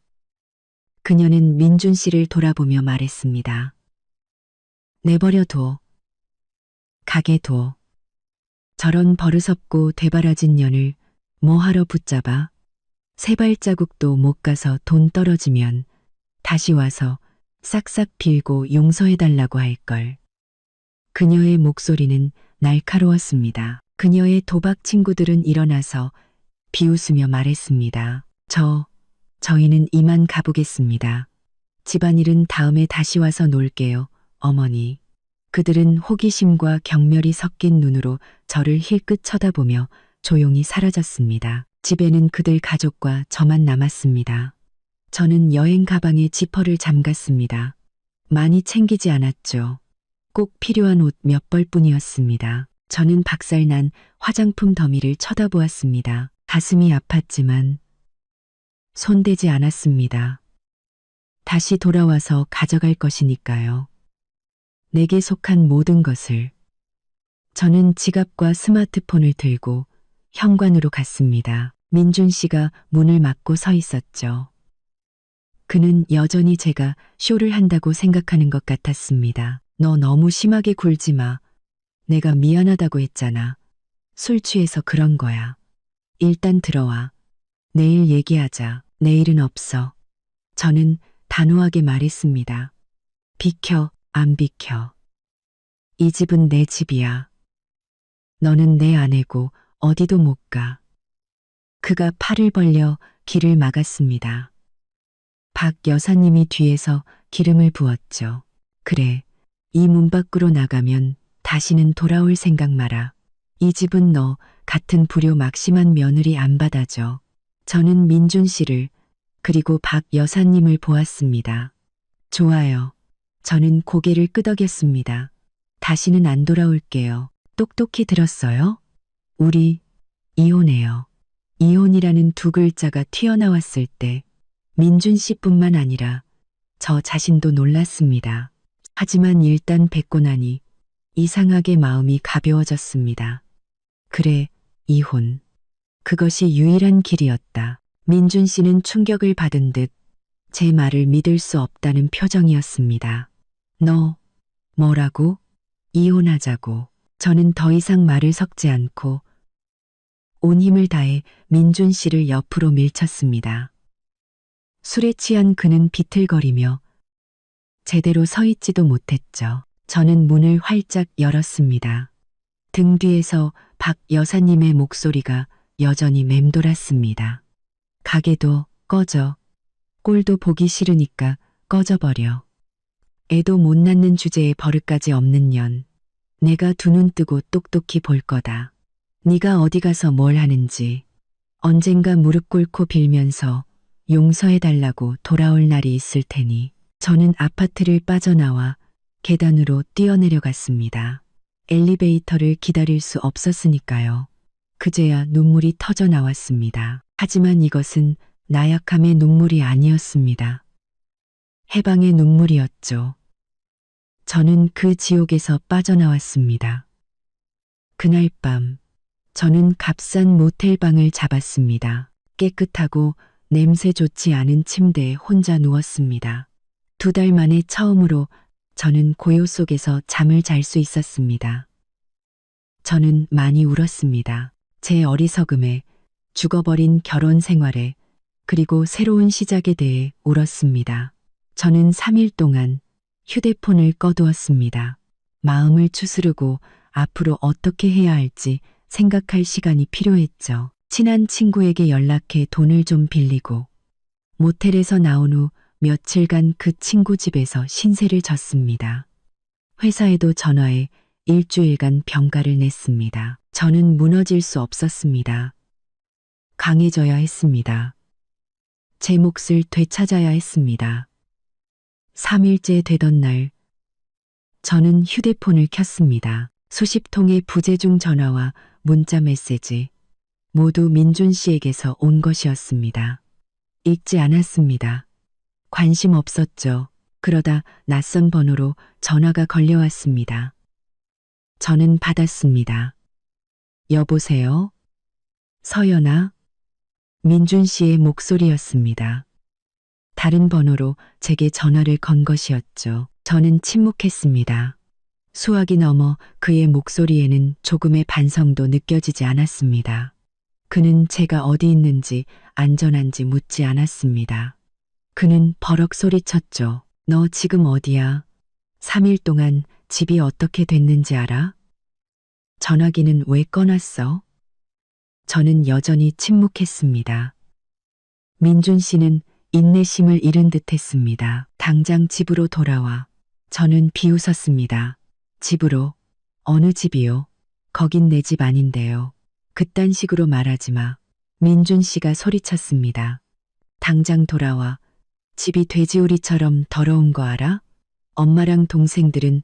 그녀는 민준 씨를 돌아보며 말했습니다. 내버려 둬. 가게 둬. 저런 버릇없고 되바라진 년을 뭐하러 붙잡아? 3발자국도 못 가서 돈 떨어지면 다시 와서 싹싹 빌고 용서해달라고 할걸. 그녀의 목소리는 날카로웠습니다. 그녀의 도박 친구들은 일어나서 비웃으며 말했습니다. 저희는 이만 가보겠습니다. 집안일은 다음에 다시 와서 놀게요, 어머니. 그들은 호기심과 경멸이 섞인 눈으로 저를 힐끗 쳐다보며 조용히 사라졌습니다. 집에는 그들 가족과 저만 남았습니다. 저는 여행 가방에 지퍼를 잠갔습니다. 많이 챙기지 않았죠. 꼭 필요한 옷 몇 벌뿐이었습니다. 저는 박살난 화장품 더미를 쳐다보았습니다. 가슴이 아팠지만 손대지 않았습니다. 다시 돌아와서 가져갈 것이니까요. 내게 속한 모든 것을. 저는 지갑과 스마트폰을 들고 현관으로 갔습니다. 민준 씨가 문을 막고 서 있었죠. 그는 여전히 제가 쇼를 한다고 생각하는 것 같았습니다. 너 너무 심하게 굴지 마. 내가 미안하다고 했잖아. 술 취해서 그런 거야. 일단 들어와. 내일 얘기하자. 내일은 없어. 저는 단호하게 말했습니다. 비켜, 안 비켜. 이 집은 내 집이야. 너는 내 아내고 어디도 못 가. 그가 팔을 벌려 길을 막았습니다. 박 여사님이 뒤에서 기름을 부었죠. 그래, 이 문 밖으로 나가면 다시는 돌아올 생각 마라. 이 집은 너 같은 불효 막심한 며느리 안 받아줘. 저는 민준 씨를 그리고 박 여사님을 보았습니다. 좋아요. 저는 고개를 끄덕였습니다. 다시는 안 돌아올게요. 똑똑히 들었어요? 우리 이혼해요. 이혼이라는 두 글자가 튀어나왔을 때 민준 씨뿐만 아니라 저 자신도 놀랐습니다. 하지만 일단 뵙고 나니 이상하게 마음이 가벼워졌습니다. 그래, 이혼. 그것이 유일한 길이었다. 민준 씨는 충격을 받은 듯 제 말을 믿을 수 없다는 표정이었습니다. 너, 뭐라고? 이혼하자고. 저는 더 이상 말을 섞지 않고 온 힘을 다해 민준 씨를 옆으로 밀쳤습니다. 술에 취한 그는 비틀거리며 제대로 서 있지도 못했죠. 저는 문을 활짝 열었습니다. 등 뒤에서 박 여사님의 목소리가 여전히 맴돌았습니다. 가게도 꺼져. 꼴도 보기 싫으니까 꺼져버려. 애도 못 낳는 주제에 버릇까지 없는 년. 내가 두 눈 뜨고 똑똑히 볼 거다. 네가 어디 가서 뭘 하는지 언젠가 무릎 꿇고 빌면서 용서해달라고 돌아올 날이 있을 테니. 저는 아파트를 빠져나와 계단으로 뛰어내려갔습니다. 엘리베이터를 기다릴 수 없었으니까요. 그제야 눈물이 터져 나왔습니다. 하지만 이것은 나약함의 눈물이 아니었습니다. 해방의 눈물이었죠. 저는 그 지옥에서 빠져나왔습니다. 그날 밤 저는 값싼 모텔방을 잡았습니다. 깨끗하고 냄새 좋지 않은 침대에 혼자 누웠습니다. 2달 만에 처음으로 저는 고요 속에서 잠을 잘 수 있었습니다. 저는 많이 울었습니다. 제 어리석음에, 죽어버린 결혼 생활에, 그리고 새로운 시작에 대해 울었습니다. 저는 3일 동안 휴대폰을 꺼두었습니다. 마음을 추스르고 앞으로 어떻게 해야 할지 생각할 시간이 필요했죠. 친한 친구에게 연락해 돈을 좀 빌리고 모텔에서 나온 후 며칠간 그 친구 집에서 신세를 졌습니다. 회사에도 전화해 일주일간 병가를 냈습니다. 저는 무너질 수 없었습니다. 강해져야 했습니다. 제 몫을 되찾아야 했습니다. 3일째 되던 날, 저는 휴대폰을 켰습니다. 수십 통의 부재중 전화와 문자 메시지, 모두 민준 씨에게서 온 것이었습니다. 읽지 않았습니다. 관심 없었죠. 그러다 낯선 번호로 전화가 걸려왔습니다. 저는 받았습니다. 여보세요? 서연아? 민준 씨의 목소리였습니다. 다른 번호로 제게 전화를 건 것이었죠. 저는 침묵했습니다. 수학이 넘어 그의 목소리에는 조금의 반성도 느껴지지 않았습니다. 그는 제가 어디 있는지 안전한지 묻지 않았습니다. 그는 버럭 소리쳤죠. 너 지금 어디야? 3일 동안 집이 어떻게 됐는지 알아? 전화기는 왜 꺼놨어? 저는 여전히 침묵했습니다. 민준 씨는 인내심을 잃은 듯 했습니다. 당장 집으로 돌아와. 저는 비웃었습니다. 집으로? 어느 집이요? 거긴 내 집 아닌데요. 그딴 식으로 말하지 마. 민준 씨가 소리쳤습니다. 당장 돌아와. 집이 돼지우리처럼 더러운 거 알아? 엄마랑 동생들은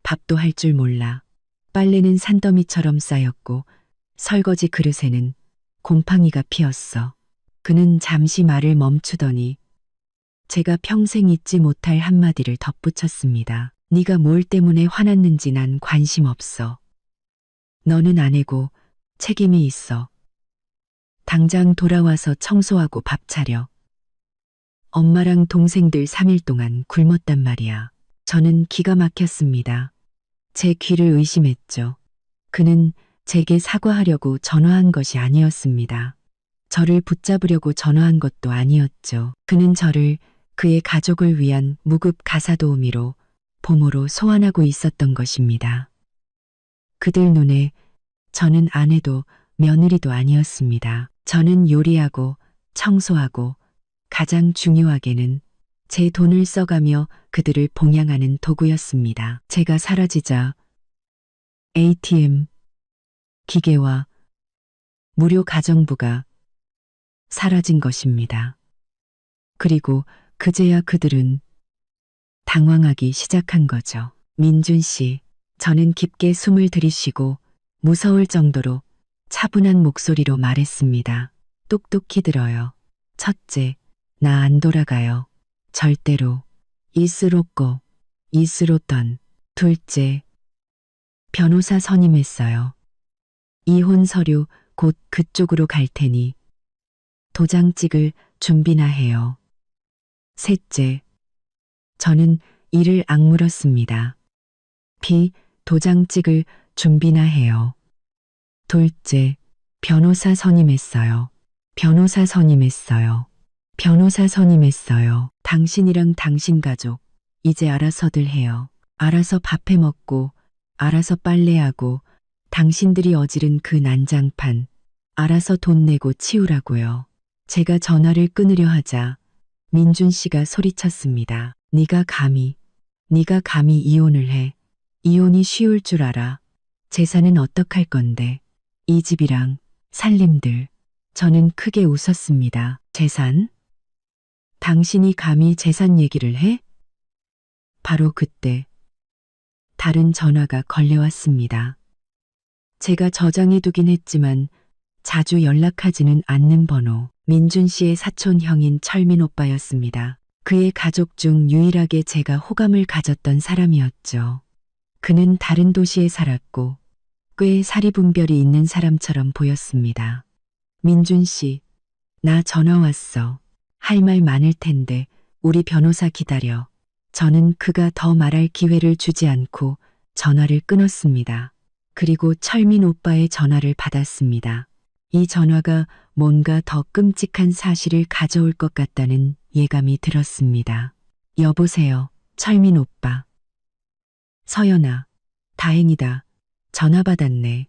밥도 할 줄 몰라. 빨래는 산더미처럼 쌓였고 설거지 그릇에는 곰팡이가 피었어. 그는 잠시 말을 멈추더니 제가 평생 잊지 못할 한마디를 덧붙였습니다. 네가 뭘 때문에 화났는지 난 관심 없어. 너는 아내고 책임이 있어. 당장 돌아와서 청소하고 밥 차려. 엄마랑 동생들 3일 동안 굶었단 말이야. 저는 기가 막혔습니다. 제 귀를 의심했죠. 그는 제게 사과하려고 전화한 것이 아니었습니다. 저를 붙잡으려고 전화한 것도 아니었죠. 그는 저를 그의 가족을 위한 무급 가사도우미로 보모로 소환하고 있었던 것입니다. 그들 눈에 저는 아내도 며느리도 아니었습니다. 저는 요리하고 청소하고 가장 중요하게는 제 돈을 써가며 그들을 봉양하는 도구였습니다. 제가 사라지자 ATM, 기계와 무료 가정부가 사라진 것입니다. 그리고 그제야 그들은 당황하기 시작한 거죠. 민준 씨, 저는 깊게 숨을 들이쉬고 무서울 정도로 차분한 목소리로 말했습니다. 똑똑히 들어요. 첫째, 나 안 돌아가요. 절대로. 이스로꼬, 이스로던. 둘째, 변호사 선임했어요. 이혼 서류 곧 그쪽으로 갈 테니 도장 찍을 준비나 해요. 셋째, 저는 이를 악물었습니다. 도장 찍을 준비나 해요. 둘째, 변호사 선임했어요. 변호사 선임했어요. 변호사 선임했어요. 당신이랑 당신 가족, 이제 알아서들 해요. 알아서 밥해 먹고, 알아서 빨래하고, 당신들이 어지른 그 난장판, 알아서 돈 내고 치우라고요. 제가 전화를 끊으려 하자 민준 씨가 소리쳤습니다. 네가 감히 이혼을 해. 이혼이 쉬울 줄 알아. 재산은 어떡할 건데. 이 집이랑 살림들. 저는 크게 웃었습니다. 재산? 당신이 감히 재산 얘기를 해? 바로 그때 다른 전화가 걸려왔습니다. 제가 저장해두긴 했지만 자주 연락하지는 않는 번호. 민준 씨의 사촌 형인 철민 오빠였습니다. 그의 가족 중 유일하게 제가 호감을 가졌던 사람이었죠. 그는 다른 도시에 살았고 꽤 사리분별이 있는 사람처럼 보였습니다. 민준 씨, 나 전화 왔어. 할 말 많을 텐데 우리 변호사 기다려. 저는 그가 더 말할 기회를 주지 않고 전화를 끊었습니다. 그리고 철민 오빠의 전화를 받았습니다. 이 전화가 뭔가 더 끔찍한 사실을 가져올 것 같다는 예감이 들었습니다. 여보세요, 철민 오빠. 서연아, 다행이다. 전화 받았네.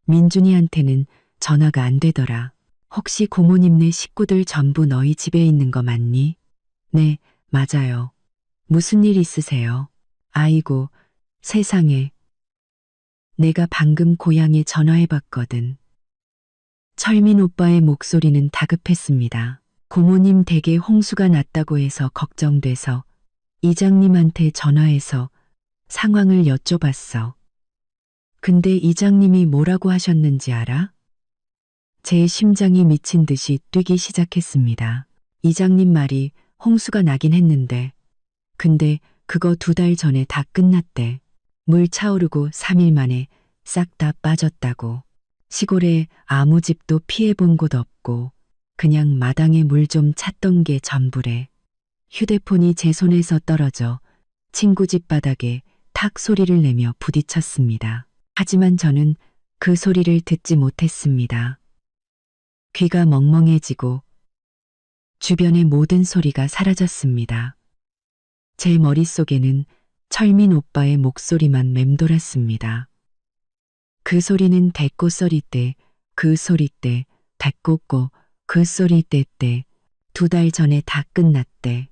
민준이한테는 전화가 안 되더라. 혹시 고모님네 식구들 전부 너희 집에 있는 거 맞니? 네, 맞아요. 무슨 일 있으세요? 아이고, 세상에. 내가 방금 고향에 전화해봤거든. 철민 오빠의 목소리는 다급했습니다. 고모님 댁에 홍수가 났다고 해서 걱정돼서 이장님한테 전화해서 상황을 여쭤봤어. 근데 이장님이 뭐라고 하셨는지 알아? 제 심장이 미친 듯이 뛰기 시작했습니다. 이장님 말이 홍수가 나긴 했는데, 근데 그거 2달 전에 다 끝났대. 물 차오르고 3일 만에 싹 다 빠졌다고. 시골에 아무 집도 피해본 곳 없고 그냥 마당에 물 좀 찼던 게 전부래. 휴대폰이 제 손에서 떨어져 친구 집 바닥에 탁 소리를 내며 부딪혔습니다. 하지만 저는 그 소리를 듣지 못했습니다. 귀가 멍멍해지고 주변의 모든 소리가 사라졌습니다. 제 머릿속에는 철민 오빠의 목소리만 맴돌았습니다. 그 소리는 대꼬 소리 때, 그 소리 때, 대꼬꼬, 그 소리 때 2달 전에 다 끝났대.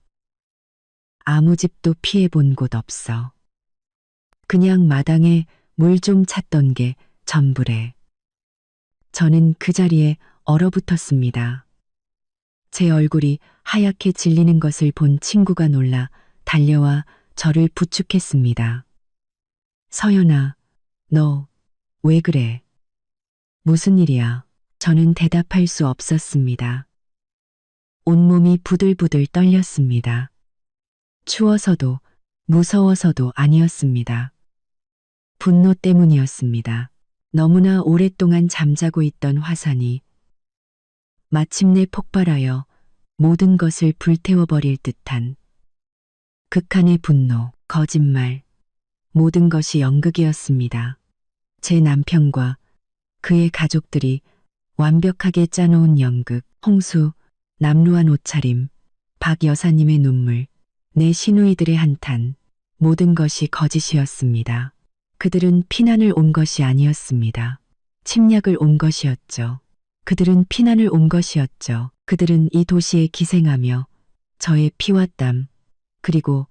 아무 집도 피해본 곳 없어. 그냥 마당에 물 좀 찼던 게 전부래. 저는 그 자리에 얼어붙었습니다. 제 얼굴이 하얗게 질리는 것을 본 친구가 놀라 달려와 저를 부축했습니다. 서연아, 너 왜 그래? 무슨 일이야? 저는 대답할 수 없었습니다. 온몸이 부들부들 떨렸습니다. 추워서도 무서워서도 아니었습니다. 분노 때문이었습니다. 너무나 오랫동안 잠자고 있던 화산이 마침내 폭발하여 모든 것을 불태워버릴 듯한 극한의 분노, 거짓말, 모든 것이 연극이었습니다. 제 남편과 그의 가족들이 완벽하게 짜놓은 연극, 홍수, 남루한 옷차림, 박 여사님의 눈물, 내 시누이들의 한탄, 모든 것이 거짓이었습니다. 그들은 피난을 온 것이 아니었습니다. 침략을 온 것이었죠. 그들은 피난을 온 것이었죠. 그들은 이 도시에 기생하며 저의 피와 땀, 그리고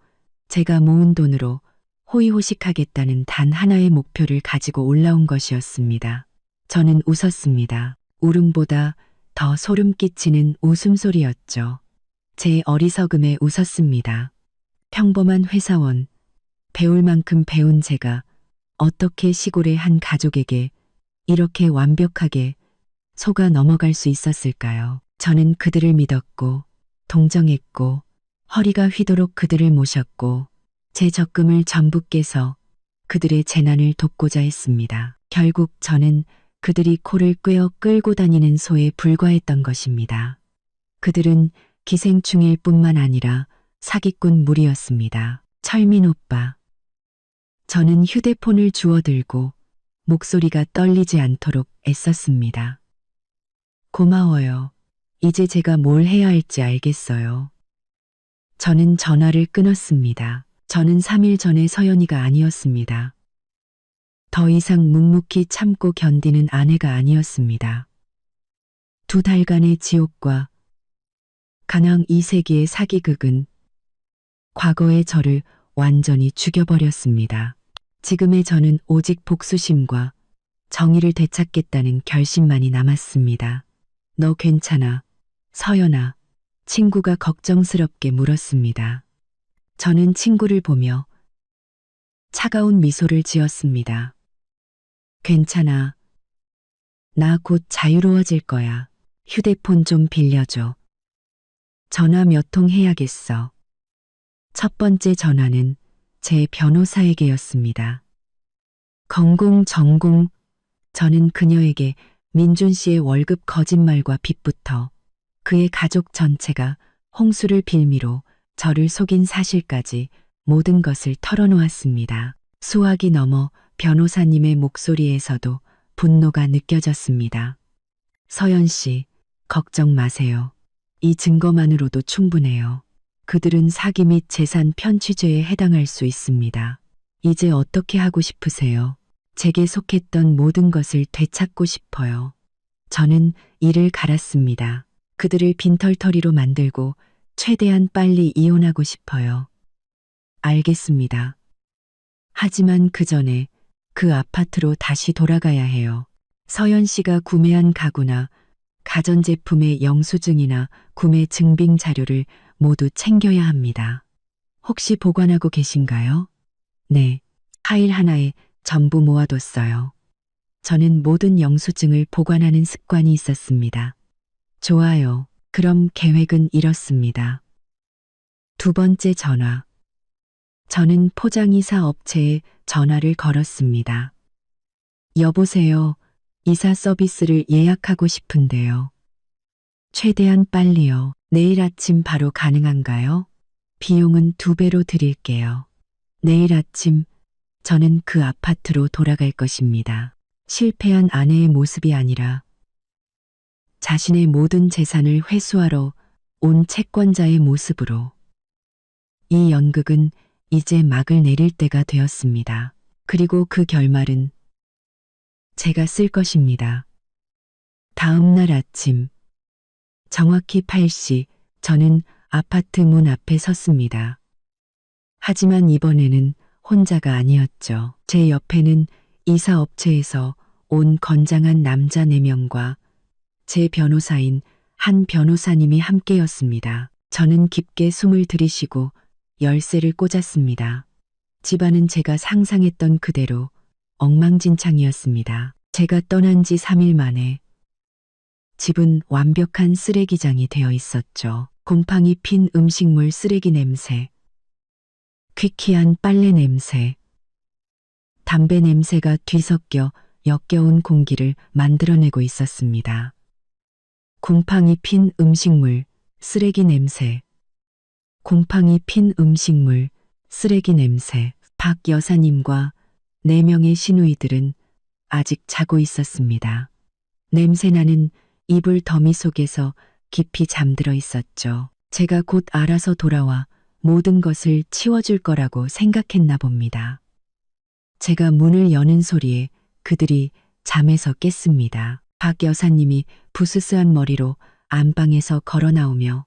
제가 모은 돈으로 호의호식하겠다는 단 하나의 목표를 가지고 올라온 것이었습니다. 저는 웃었습니다. 울음보다 더 소름 끼치는 웃음소리였죠. 제 어리석음에 웃었습니다. 평범한 회사원, 배울 만큼 배운 제가 어떻게 시골의 한 가족에게 이렇게 완벽하게 속아 넘어갈 수 있었을까요? 저는 그들을 믿었고, 동정했고, 허리가 휘도록 그들을 모셨고, 제 적금을 전부 깨서 그들의 재난을 돕고자 했습니다. 결국 저는 그들이 코를 꿰어 끌고 다니는 소에 불과했던 것입니다. 그들은 기생충일 뿐만 아니라 사기꾼 무리였습니다. 철민 오빠. 저는 휴대폰을 주워들고 목소리가 떨리지 않도록 애썼습니다. 고마워요. 이제 제가 뭘 해야 할지 알겠어요. 저는 전화를 끊었습니다. 저는 3일 전에 서연이가 아니었습니다. 더 이상 묵묵히 참고 견디는 아내가 아니었습니다. 2달간의 지옥과 가낭 2세기의 사기극은 과거의 저를 완전히 죽여버렸습니다. 지금의 저는 오직 복수심과 정의를 되찾겠다는 결심만이 남았습니다. 너 괜찮아, 서연아? 친구가 걱정스럽게 물었습니다. 저는 친구를 보며 차가운 미소를 지었습니다. 괜찮아. 나 곧 자유로워질 거야. 휴대폰 좀 빌려줘. 전화 몇 통 해야겠어. 첫 번째 전화는 제 변호사에게였습니다. 건공정공. 저는 그녀에게 민준 씨의 월급 거짓말과 빚부터 그의 가족 전체가 홍수를 빌미로 저를 속인 사실까지 모든 것을 털어놓았습니다. 수화기 넘어 변호사님의 목소리에서도 분노가 느껴졌습니다. 서연 씨, 걱정 마세요. 이 증거만으로도 충분해요. 그들은 사기 및 재산 편취죄에 해당할 수 있습니다. 이제 어떻게 하고 싶으세요? 제게 속했던 모든 것을 되찾고 싶어요. 저는 이를 갈았습니다. 그들을 빈털터리로 만들고 최대한 빨리 이혼하고 싶어요. 알겠습니다. 하지만 그 전에 그 아파트로 다시 돌아가야 해요. 서연 씨가 구매한 가구나 가전제품의 영수증이나 구매 증빙 자료를 모두 챙겨야 합니다. 혹시 보관하고 계신가요? 네, 파일 하나에 전부 모아뒀어요. 저는 모든 영수증을 보관하는 습관이 있었습니다. 좋아요. 그럼 계획은 이렇습니다. 2번째 전화. 저는 포장이사 업체에 전화를 걸었습니다. 여보세요. 이사 서비스를 예약하고 싶은데요. 최대한 빨리요. 내일 아침 바로 가능한가요? 비용은 2배로 드릴게요. 내일 아침 저는 그 아파트로 돌아갈 것입니다. 실패한 아내의 모습이 아니라 자신의 모든 재산을 회수하러 온 채권자의 모습으로. 이 연극은 이제 막을 내릴 때가 되었습니다. 그리고 그 결말은 제가 쓸 것입니다. 다음 날 아침 정확히 8시 저는 아파트 문 앞에 섰습니다. 하지만 이번에는 혼자가 아니었죠. 제 옆에는 이사업체에서 온 건장한 남자 4명과 제 변호사인 한 변호사님이 함께였습니다. 저는 깊게 숨을 들이쉬고 열쇠를 꽂았습니다. 집안은 제가 상상했던 그대로 엉망진창이었습니다. 제가 떠난 지 3일 만에 집은 완벽한 쓰레기장이 되어 있었죠. 곰팡이 핀 음식물 쓰레기 냄새, 퀴퀴한 빨래 냄새, 담배 냄새가 뒤섞여 역겨운 공기를 만들어내고 있었습니다. 곰팡이 핀 음식물, 쓰레기 냄새. 곰팡이 핀 음식물, 쓰레기 냄새. 박 여사님과 4명의 시누이들은 아직 자고 있었습니다. 냄새나는 이불 더미 속에서 깊이 잠들어 있었죠. 제가 곧 알아서 돌아와 모든 것을 치워줄 거라고 생각했나 봅니다. 제가 문을 여는 소리에 그들이 잠에서 깼습니다. 박 여사님이 부스스한 머리로 안방에서 걸어 나오며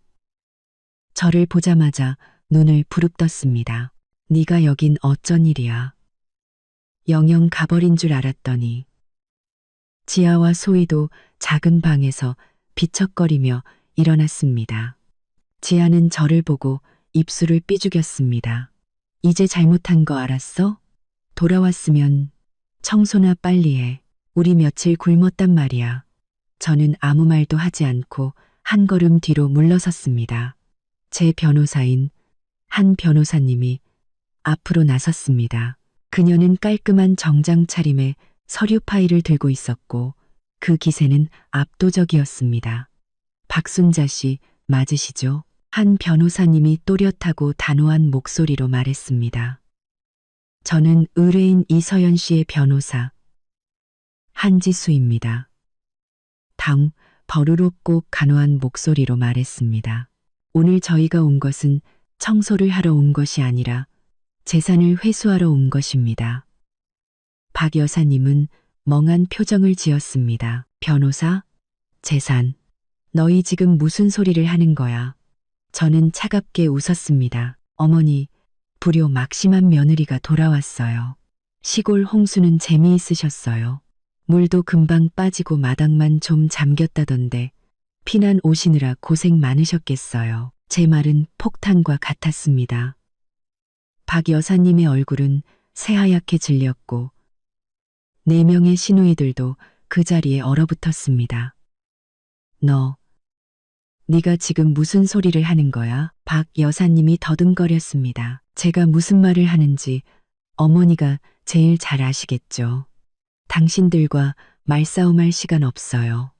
저를 보자마자 눈을 부릅떴습니다. 네가 여긴 어쩐 일이야. 영영 가버린 줄 알았더니. 지아와 소희도 작은 방에서 비척거리며 일어났습니다. 지아는 저를 보고 입술을 삐죽였습니다. 이제 잘못한 거 알았어? 돌아왔으면 청소나 빨리 해. 우리 며칠 굶었단 말이야. 저는 아무 말도 하지 않고 한 걸음 뒤로 물러섰습니다. 제 변호사인 한 변호사님이 앞으로 나섰습니다. 그녀는 깔끔한 정장 차림에 서류 파일을 들고 있었고 그 기세는 압도적이었습니다. 박순자 씨 맞으시죠? 한 변호사님이 또렷하고 단호한 목소리로 말했습니다. 저는 의뢰인 이서연 씨의 변호사 한지수입니다. 당 버르롭고 간호한 목소리로 말했습니다. 오늘 저희가 온 것은 청소를 하러 온 것이 아니라 재산을 회수하러 온 것입니다. 박 여사님은 멍한 표정을 지었습니다. 변호사? 재산. 너희 지금 무슨 소리를 하는 거야? 저는 차갑게 웃었습니다. 어머니, 불효 막심한 며느리가 돌아왔어요. 시골 홍수는 재미있으셨어요. 물도 금방 빠지고 마당만 좀 잠겼다던데 피난 오시느라 고생 많으셨겠어요. 제 말은 폭탄과 같았습니다. 박 여사님의 얼굴은 새하얗게 질렸고 4명의 시누이들도 그 자리에 얼어붙었습니다. 네가 지금 무슨 소리를 하는 거야? 박 여사님이 더듬거렸습니다. 제가 무슨 말을 하는지 어머니가 제일 잘 아시겠죠. 당신들과 말싸움할 시간 없어요.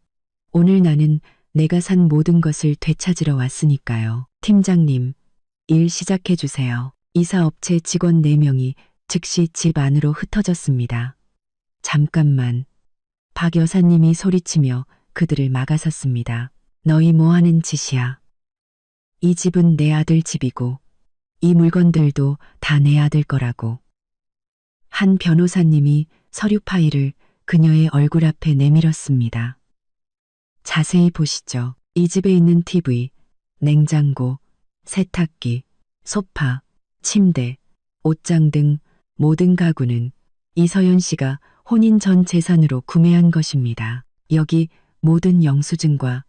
오늘 나는 내가 산 모든 것을 되찾으러 왔으니까요. 팀장님, 일 시작해 주세요. 이사업체 직원 4명이 즉시 집 안으로 흩어졌습니다. 잠깐만. 박 여사님이 소리치며 그들을 막아섰습니다. 너희 뭐 하는 짓이야? 이 집은 내 아들 집이고 이 물건들도 다 내 아들 거라고. 한 변호사님이 서류 파일을 그녀의 얼굴 앞에 내밀었습니다. 자세히 보시죠. 이 집에 있는 TV, 냉장고, 세탁기, 소파, 침대, 옷장 등 모든 가구는 이서연 씨가 혼인 전 재산으로 구매한 것입니다. 여기 모든 영수증과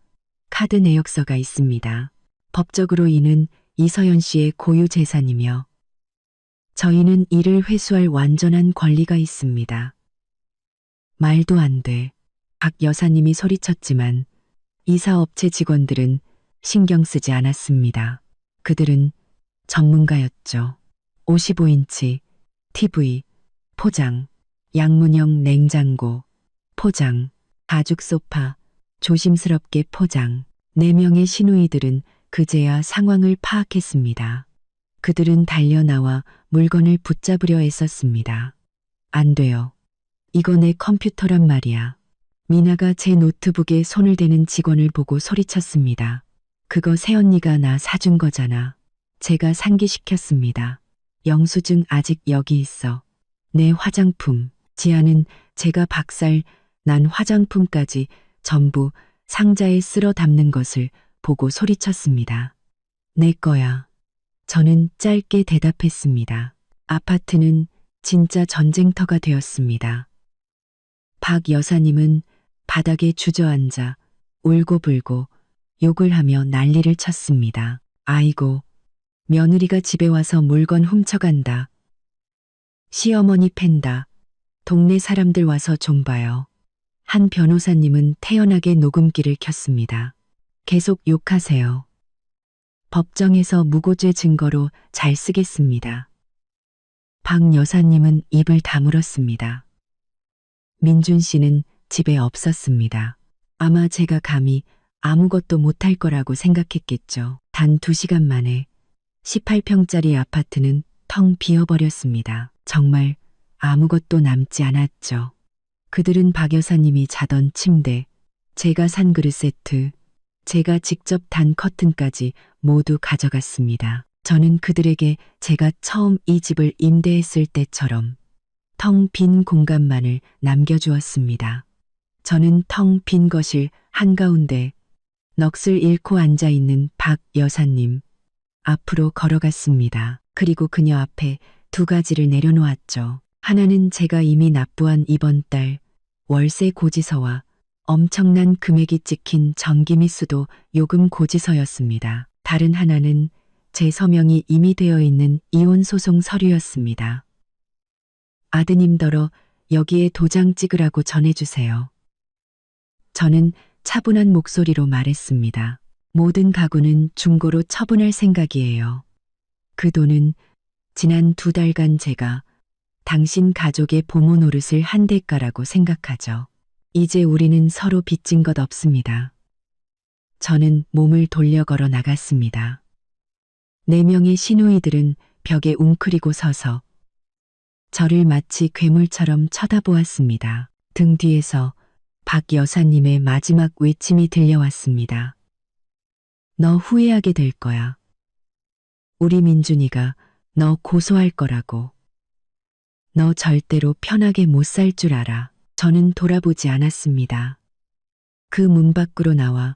카드 내역서가 있습니다. 법적으로 이는 이서연 씨의 고유 재산이며 저희는 이를 회수할 완전한 권리가 있습니다. 말도 안 돼. 박 여사님이 소리쳤지만 이사업체 직원들은 신경 쓰지 않았습니다. 그들은 전문가였죠. 55인치, TV, 포장, 양문형 냉장고, 포장, 가죽 소파, 조심스럽게 포장. 4명의 시누이들은 그제야 상황을 파악했습니다. 그들은 달려나와 물건을 붙잡으려 애썼습니다. 안 돼요. 이거 내 컴퓨터란 말이야. 미나가 제 노트북에 손을 대는 직원을 보고 소리쳤습니다. 그거 새언니가 나 사준 거잖아. 제가 상기시켰습니다. 영수증 아직 여기 있어. 내 화장품. 지아는 제가 박살 난 화장품까지 전부 상자에 쓸어 담는 것을 보고 소리쳤습니다. 내 거야. 저는 짧게 대답했습니다. 아파트는 진짜 전쟁터가 되었습니다. 박 여사님은 바닥에 주저앉아 울고불고 욕을 하며 난리를 쳤습니다. 아이고, 며느리가 집에 와서 물건 훔쳐간다. 시어머니 팬다. 동네 사람들 와서 좀 봐요. 한 변호사님은 태연하게 녹음기를 켰습니다. 계속 욕하세요. 법정에서 무고죄 증거로 잘 쓰겠습니다. 박 여사님은 입을 다물었습니다. 민준 씨는 집에 없었습니다. 아마 제가 감히 아무것도 못할 거라고 생각했겠죠. 단 2시간 만에 18평짜리 아파트는 텅 비어버렸습니다. 정말 아무것도 남지 않았죠. 그들은 박 여사님이 자던 침대, 제가 산 그릇 세트, 제가 직접 단 커튼까지 모두 가져갔습니다. 저는 그들에게 제가 처음 이 집을 임대했을 때처럼 텅 빈 공간만을 남겨주었습니다. 저는 텅 빈 거실 한가운데 넋을 잃고 앉아있는 박 여사님 앞으로 걸어갔습니다. 그리고 그녀 앞에 두 가지를 내려놓았죠. 하나는 제가 이미 납부한 이번 달 월세 고지서와 엄청난 금액이 찍힌 전기 및 수도 요금 고지서였습니다. 다른 하나는 제 서명이 이미 되어 있는 이혼 소송 서류였습니다. 아드님더러 여기에 도장 찍으라고 전해주세요. 저는 차분한 목소리로 말했습니다. 모든 가구는 중고로 처분할 생각이에요. 그 돈은 지난 2달간 제가 당신 가족의 보모 노릇을 한 대가라고 생각하죠. 이제 우리는 서로 빚진 것 없습니다. 저는 몸을 돌려 걸어 나갔습니다. 4명의 시누이들은 벽에 웅크리고 서서 저를 마치 괴물처럼 쳐다보았습니다. 등 뒤에서 박 여사님의 마지막 외침이 들려왔습니다. 너 후회하게 될 거야. 우리 민준이가 너 고소할 거라고. 너 절대로 편하게 못 살 줄 알아. 저는 돌아보지 않았습니다. 그 문 밖으로 나와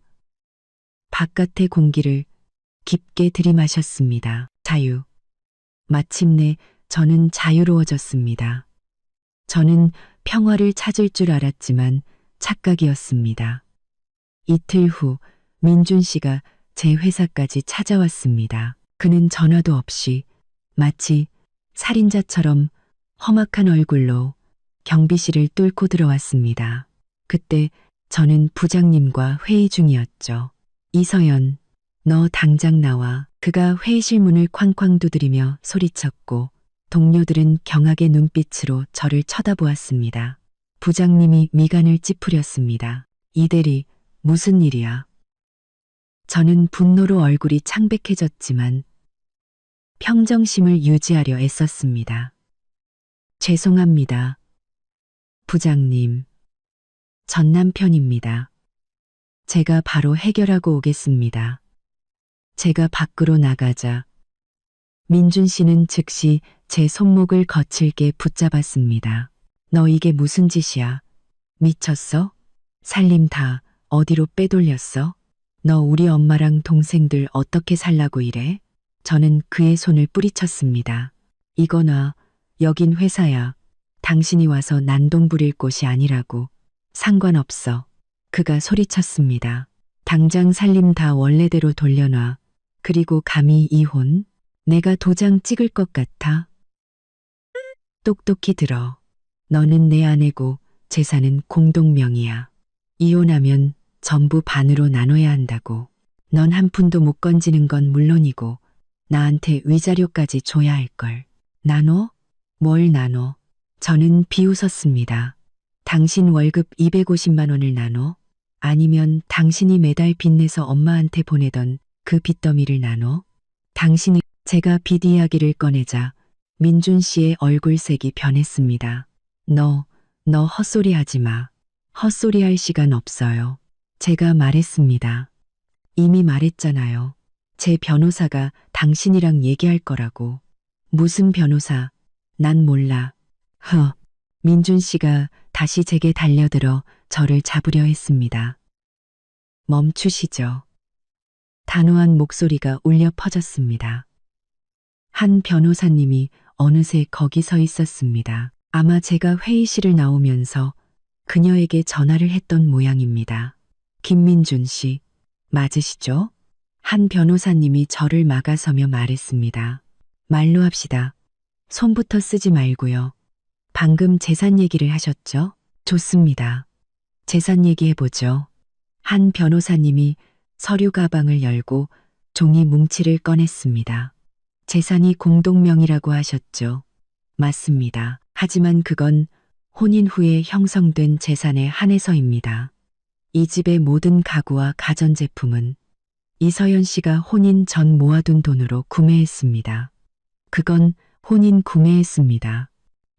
바깥의 공기를 깊게 들이마셨습니다. 자유. 마침내 저는 자유로워졌습니다. 저는 평화를 찾을 줄 알았지만 착각이었습니다. 이틀 후 민준 씨가 제 회사까지 찾아왔습니다. 그는 전화도 없이 마치 살인자처럼 험악한 얼굴로 경비실을 뚫고 들어왔습니다. 그때 저는 부장님과 회의 중이었죠. 이서연, 너 당장 나와. 그가 회의실 문을 쾅쾅 두드리며 소리쳤고 동료들은 경악의 눈빛으로 저를 쳐다보았습니다. 부장님이 미간을 찌푸렸습니다. 이대리, 무슨 일이야? 저는 분노로 얼굴이 창백해졌지만 평정심을 유지하려 애썼습니다. 죄송합니다. 부장님, 전 남편입니다. 제가 바로 해결하고 오겠습니다. 제가 밖으로 나가자 민준 씨는 즉시 제 손목을 거칠게 붙잡았습니다. 너 이게 무슨 짓이야? 미쳤어? 살림 다 어디로 빼돌렸어? 너 우리 엄마랑 동생들 어떻게 살라고 이래? 저는 그의 손을 뿌리쳤습니다. 이거나 여긴 회사야. 당신이 와서 난동 부릴 곳이 아니라고. 상관없어. 그가 소리쳤습니다. 당장 살림 다 원래대로 돌려놔. 그리고 감히 이혼? 내가 도장 찍을 것 같아? 똑똑히 들어. 너는 내 아내고 재산은 공동명의야. 이혼하면 전부 반으로 나눠야 한다고. 넌 한 푼도 못 건지는 건 물론이고 나한테 위자료까지 줘야 할걸. 나눠? 뭘 나눠? 저는 비웃었습니다. 당신 월급 250만 원을 나눠? 아니면 당신이 매달 빚내서 엄마한테 보내던 그 빚더미를 나눠? 당신이 제가 빚 이야기를 꺼내자 민준 씨의 얼굴색이 변했습니다. 너 헛소리 하지 마. 헛소리 할 시간 없어요. 제가 말했습니다. 이미 말했잖아요. 제 변호사가 당신이랑 얘기할 거라고. 무슨 변호사? 난 몰라. 민준 씨가 다시 제게 달려들어 저를 잡으려 했습니다. 멈추시죠. 단호한 목소리가 울려 퍼졌습니다. 한 변호사님이 어느새 거기 서 있었습니다. 아마 제가 회의실을 나오면서 그녀에게 전화를 했던 모양입니다. 김민준 씨, 맞으시죠? 한 변호사님이 저를 막아서며 말했습니다. 말로 합시다. 손부터 쓰지 말고요. 방금 재산 얘기를 하셨죠? 좋습니다. 재산 얘기해보죠. 한 변호사님이 서류 가방을 열고 종이 뭉치를 꺼냈습니다. 재산이 공동명의라고 하셨죠? 맞습니다. 하지만 그건 혼인 후에 형성된 재산에 한해서입니다. 이 집의 모든 가구와 가전제품은 이서연 씨가 혼인 전 모아둔 돈으로 구매했습니다. 그건 혼인 구매했습니다.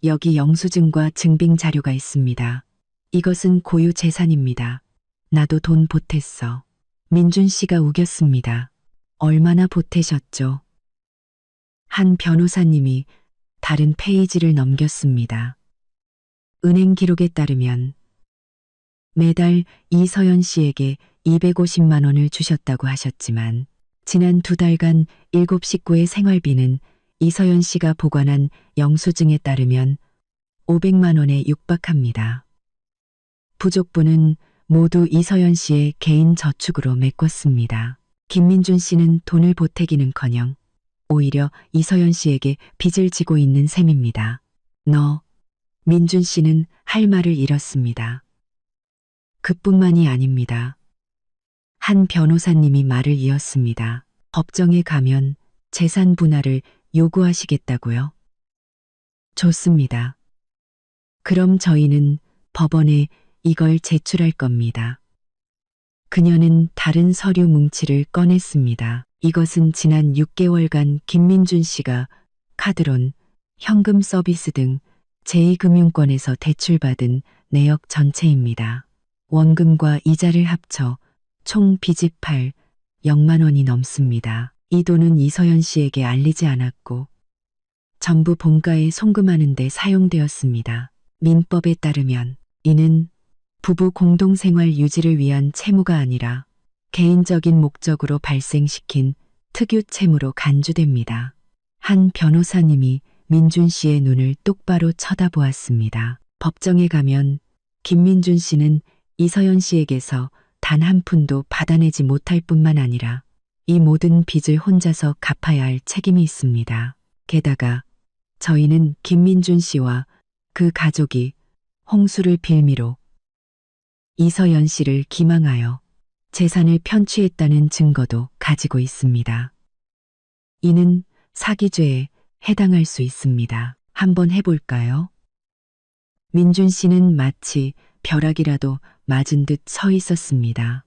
여기 영수증과 증빙 자료가 있습니다. 이것은 고유 재산입니다. 나도 돈 보탰어. 민준 씨가 우겼습니다. 얼마나 보태셨죠? 한 변호사님이 다른 페이지를 넘겼습니다. 은행 기록에 따르면 매달 이서연 씨에게 250만 원을 주셨다고 하셨지만 지난 2달간 7식구의 생활비는 이서연 씨가 보관한 영수증에 따르면 500만 원에 육박합니다. 부족분은 모두 이서연 씨의 개인 저축으로 메꿨습니다. 김민준 씨는 돈을 보태기는커녕 오히려 이서연 씨에게 빚을 지고 있는 셈입니다. 민준 씨는 할 말을 잃었습니다. 그뿐만이 아닙니다. 한 변호사님이 말을 이었습니다. 법정에 가면 재산 분할을 요구하시겠다고요? 좋습니다. 그럼 저희는 법원에 이걸 제출할 겁니다. 그녀는 다른 서류 뭉치를 꺼냈습니다. 이것은 지난 6개월간 김민준 씨가 카드론, 현금 서비스 등 제2금융권에서 대출받은 내역 전체입니다. 원금과 이자를 합쳐 총 빚이 0만 원이 넘습니다. 이 돈은 이서연 씨에게 알리지 않았고 전부 본가에 송금하는 데 사용되었습니다. 민법에 따르면 이는 부부 공동생활 유지를 위한 채무가 아니라 개인적인 목적으로 발생시킨 특유 채무로 간주됩니다. 한 변호사님이 민준 씨의 눈을 똑바로 쳐다보았습니다. 법정에 가면 김민준 씨는 이서연 씨에게서 단 한 푼도 받아내지 못할 뿐만 아니라 이 모든 빚을 혼자서 갚아야 할 책임이 있습니다. 게다가 저희는 김민준 씨와 그 가족이 홍수를 빌미로 이서연 씨를 기망하여 재산을 편취했다는 증거도 가지고 있습니다. 이는 사기죄에 해당할 수 있습니다. 한번 해볼까요? 민준 씨는 마치 벼락이라도 맞은 듯 서 있었습니다.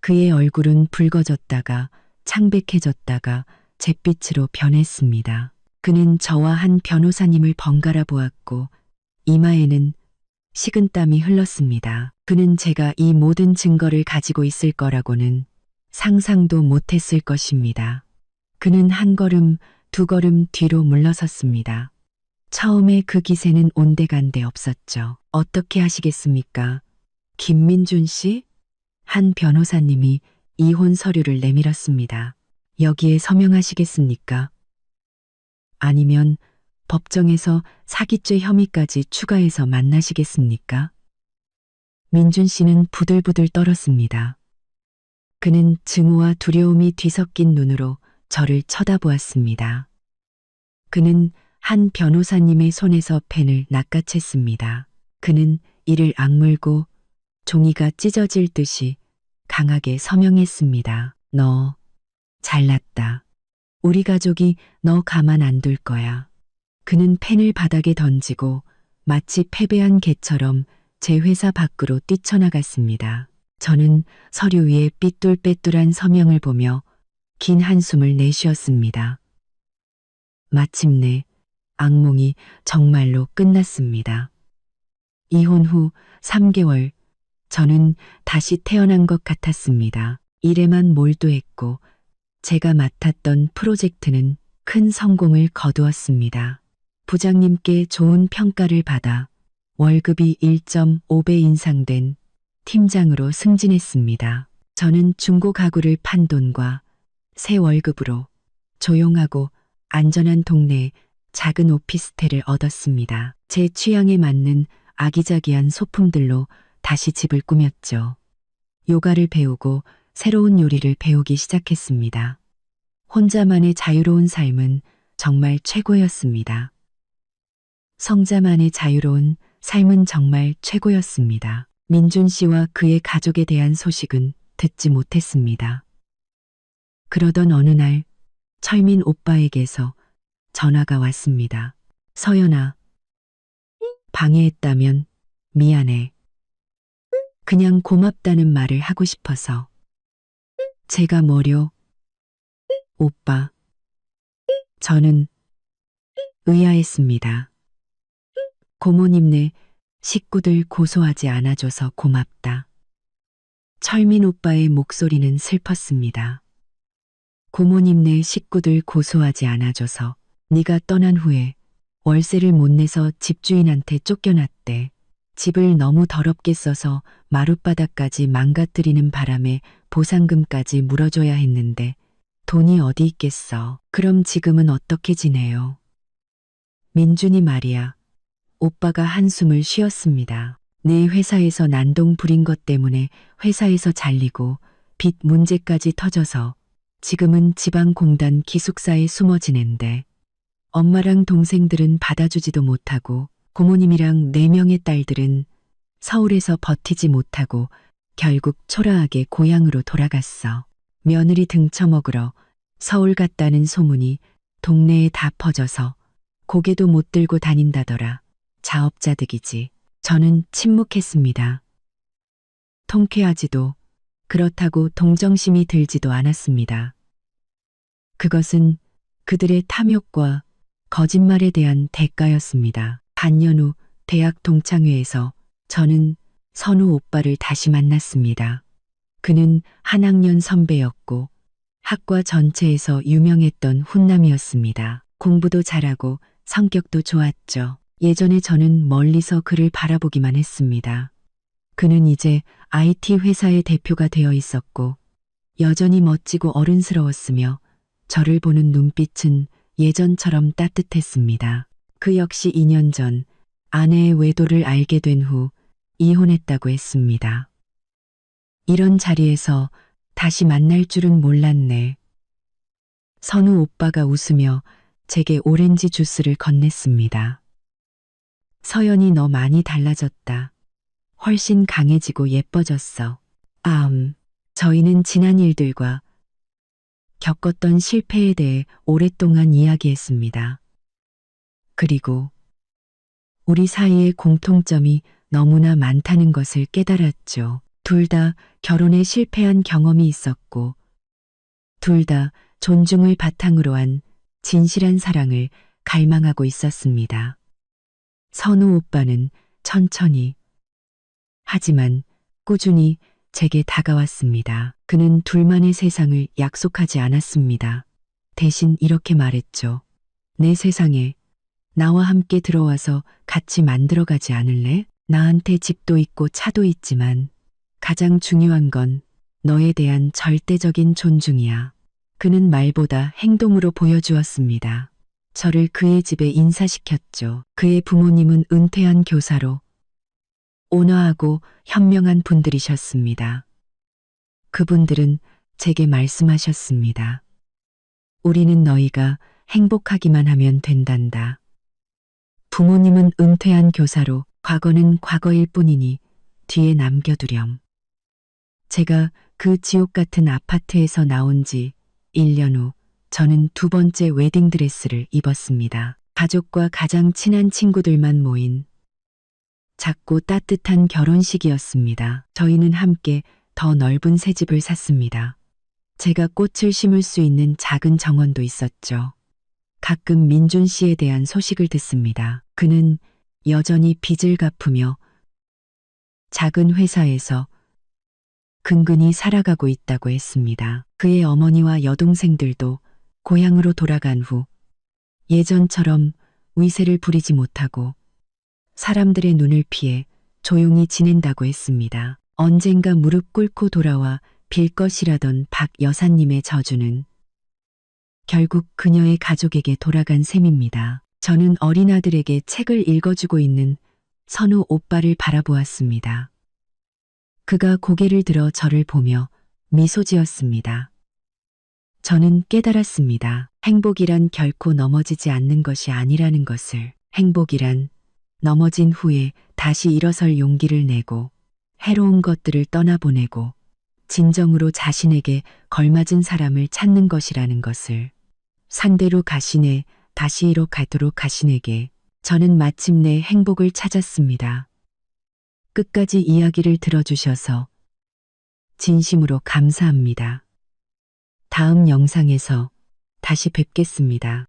그의 얼굴은 붉어졌다가 창백해졌다가 잿빛으로 변했습니다. 그는 저와 한 변호사님을 번갈아 보았고 이마에는 식은땀이 흘렀습니다. 그는 제가 이 모든 증거를 가지고 있을 거라고는 상상도 못했을 것입니다. 그는 한 걸음, 두 걸음 뒤로 물러섰습니다. 처음에 그 기세는 온데간데 없었죠. 어떻게 하시겠습니까? 김민준 씨? 한 변호사님이 이혼 서류를 내밀었습니다. 여기에 서명하시겠습니까? 아니면 법정에서 사기죄 혐의까지 추가해서 만나시겠습니까? 민준 씨는 부들부들 떨었습니다. 그는 증오와 두려움이 뒤섞인 눈으로 저를 쳐다보았습니다. 그는 한 변호사님의 손에서 펜을 낚아챘습니다. 그는 이를 악물고 종이가 찢어질 듯이 강하게 서명했습니다. 너 잘났다. 우리 가족이 너 가만 안 둘 거야. 그는 펜을 바닥에 던지고 마치 패배한 개처럼 제 회사 밖으로 뛰쳐나갔습니다. 저는 서류 위에 삐뚤빼뚤한 서명을 보며 긴 한숨을 내쉬었습니다. 마침내 악몽이 정말로 끝났습니다. 이혼 후 3개월 저는 다시 태어난 것 같았습니다. 일에만 몰두했고 제가 맡았던 프로젝트는 큰 성공을 거두었습니다. 부장님께 좋은 평가를 받아 월급이 1.5배 인상된 팀장으로 승진했습니다. 저는 중고 가구를 판 돈과 새 월급으로 조용하고 안전한 동네에 작은 오피스텔을 얻었습니다. 제 취향에 맞는 아기자기한 소품들로 다시 집을 꾸몄죠. 요가를 배우고 새로운 요리를 배우기 시작했습니다. 혼자만의 자유로운 삶은 정말 최고였습니다. 성자만의 자유로운 삶은 정말 최고였습니다. 민준 씨와 그의 가족에 대한 소식은 듣지 못했습니다. 그러던 어느 날 철민 오빠에게서 전화가 왔습니다. 서연아, 방해했다면 미안해. 그냥 고맙다는 말을 하고 싶어서. 제가 뭐려? 오빠. 저는 의아했습니다. 고모님네 식구들 고소하지 않아줘서 고맙다. 철민 오빠의 목소리는 슬펐습니다. 고모님네 식구들 고소하지 않아줘서 네가 떠난 후에 월세를 못 내서 집주인한테 쫓겨났대. 집을 너무 더럽게 써서 마룻바닥까지 망가뜨리는 바람에 보상금까지 물어줘야 했는데 돈이 어디 있겠어. 그럼 지금은 어떻게 지내요? 민준이 말이야. 오빠가 한숨을 쉬었습니다. 내 회사에서 난동 부린 것 때문에 회사에서 잘리고 빚 문제까지 터져서 지금은 지방공단 기숙사에 숨어 지낸대. 엄마랑 동생들은 받아주지도 못하고 고모님이랑 4명의 딸들은 서울에서 버티지 못하고 결국 초라하게 고향으로 돌아갔어. 며느리 등쳐먹으러 서울 갔다는 소문이 동네에 다 퍼져서 고개도 못 들고 다닌다더라. 자업자득이지. 저는 침묵했습니다. 통쾌하지도 그렇다고 동정심이 들지도 않았습니다. 그것은 그들의 탐욕과 거짓말에 대한 대가였습니다. 반년 후 대학 동창회에서 저는 선우 오빠를 다시 만났습니다. 그는 한 학년 선배였고 학과 전체에서 유명했던 훈남이었습니다. 공부도 잘하고 성격도 좋았죠. 예전에 저는 멀리서 그를 바라보기만 했습니다. 그는 이제 IT 회사의 대표가 되어 있었고 여전히 멋지고 어른스러웠으며 저를 보는 눈빛은 예전처럼 따뜻했습니다. 그 역시 2년 전 아내의 외도를 알게 된 후 이혼했다고 했습니다. 이런 자리에서 다시 만날 줄은 몰랐네. 선우 오빠가 웃으며 제게 오렌지 주스를 건넸습니다. 서연이 너 많이 달라졌다. 훨씬 강해지고 예뻐졌어. 저희는 지난 일들과 겪었던 실패에 대해 오랫동안 이야기했습니다. 그리고 우리 사이의 공통점이 너무나 많다는 것을 깨달았죠. 둘 다 결혼에 실패한 경험이 있었고, 둘 다 존중을 바탕으로 한 진실한 사랑을 갈망하고 있었습니다. 선우 오빠는 천천히, 하지만 꾸준히 제게 다가왔습니다. 그는 둘만의 세상을 약속하지 않았습니다. 대신 이렇게 말했죠. 내 세상에 나와 함께 들어와서 같이 만들어가지 않을래? 나한테 집도 있고 차도 있지만 가장 중요한 건 너에 대한 절대적인 존중이야. 그는 말보다 행동으로 보여주었습니다. 저를 그의 집에 인사시켰죠. 그의 부모님은 은퇴한 교사로 온화하고 현명한 분들이셨습니다. 그분들은 제게 말씀하셨습니다. 우리는 너희가 행복하기만 하면 된단다. 부모님은 은퇴한 교사로 과거는 과거일 뿐이니 뒤에 남겨두렴. 제가 그 지옥 같은 아파트에서 나온 지 1년 후 저는 2번째 웨딩드레스를 입었습니다. 가족과 가장 친한 친구들만 모인 작고 따뜻한 결혼식이었습니다. 저희는 함께 더 넓은 새 집을 샀습니다. 제가 꽃을 심을 수 있는 작은 정원도 있었죠. 가끔 민준 씨에 대한 소식을 듣습니다. 그는 여전히 빚을 갚으며 작은 회사에서 근근히 살아가고 있다고 했습니다. 그의 어머니와 여동생들도 고향으로 돌아간 후 예전처럼 위세를 부리지 못하고 사람들의 눈을 피해 조용히 지낸다고 했습니다. 언젠가 무릎 꿇고 돌아와 빌 것이라던 박 여사님의 저주는 결국 그녀의 가족에게 돌아간 셈입니다. 저는 어린 아들에게 책을 읽어주고 있는 선우 오빠를 바라보았습니다. 그가 고개를 들어 저를 보며 미소 지었습니다. 저는 깨달았습니다. 행복이란 결코 넘어지지 않는 것이 아니라는 것을. 행복이란 넘어진 후에 다시 일어설 용기를 내고 해로운 것들을 떠나보내고 진정으로 자신에게 걸맞은 사람을 찾는 것이라는 것을. 산대로 가시네 다시로 가도록 가시네게 저는 마침내 행복을 찾았습니다. 끝까지 이야기를 들어주셔서 진심으로 감사합니다. 다음 영상에서 다시 뵙겠습니다.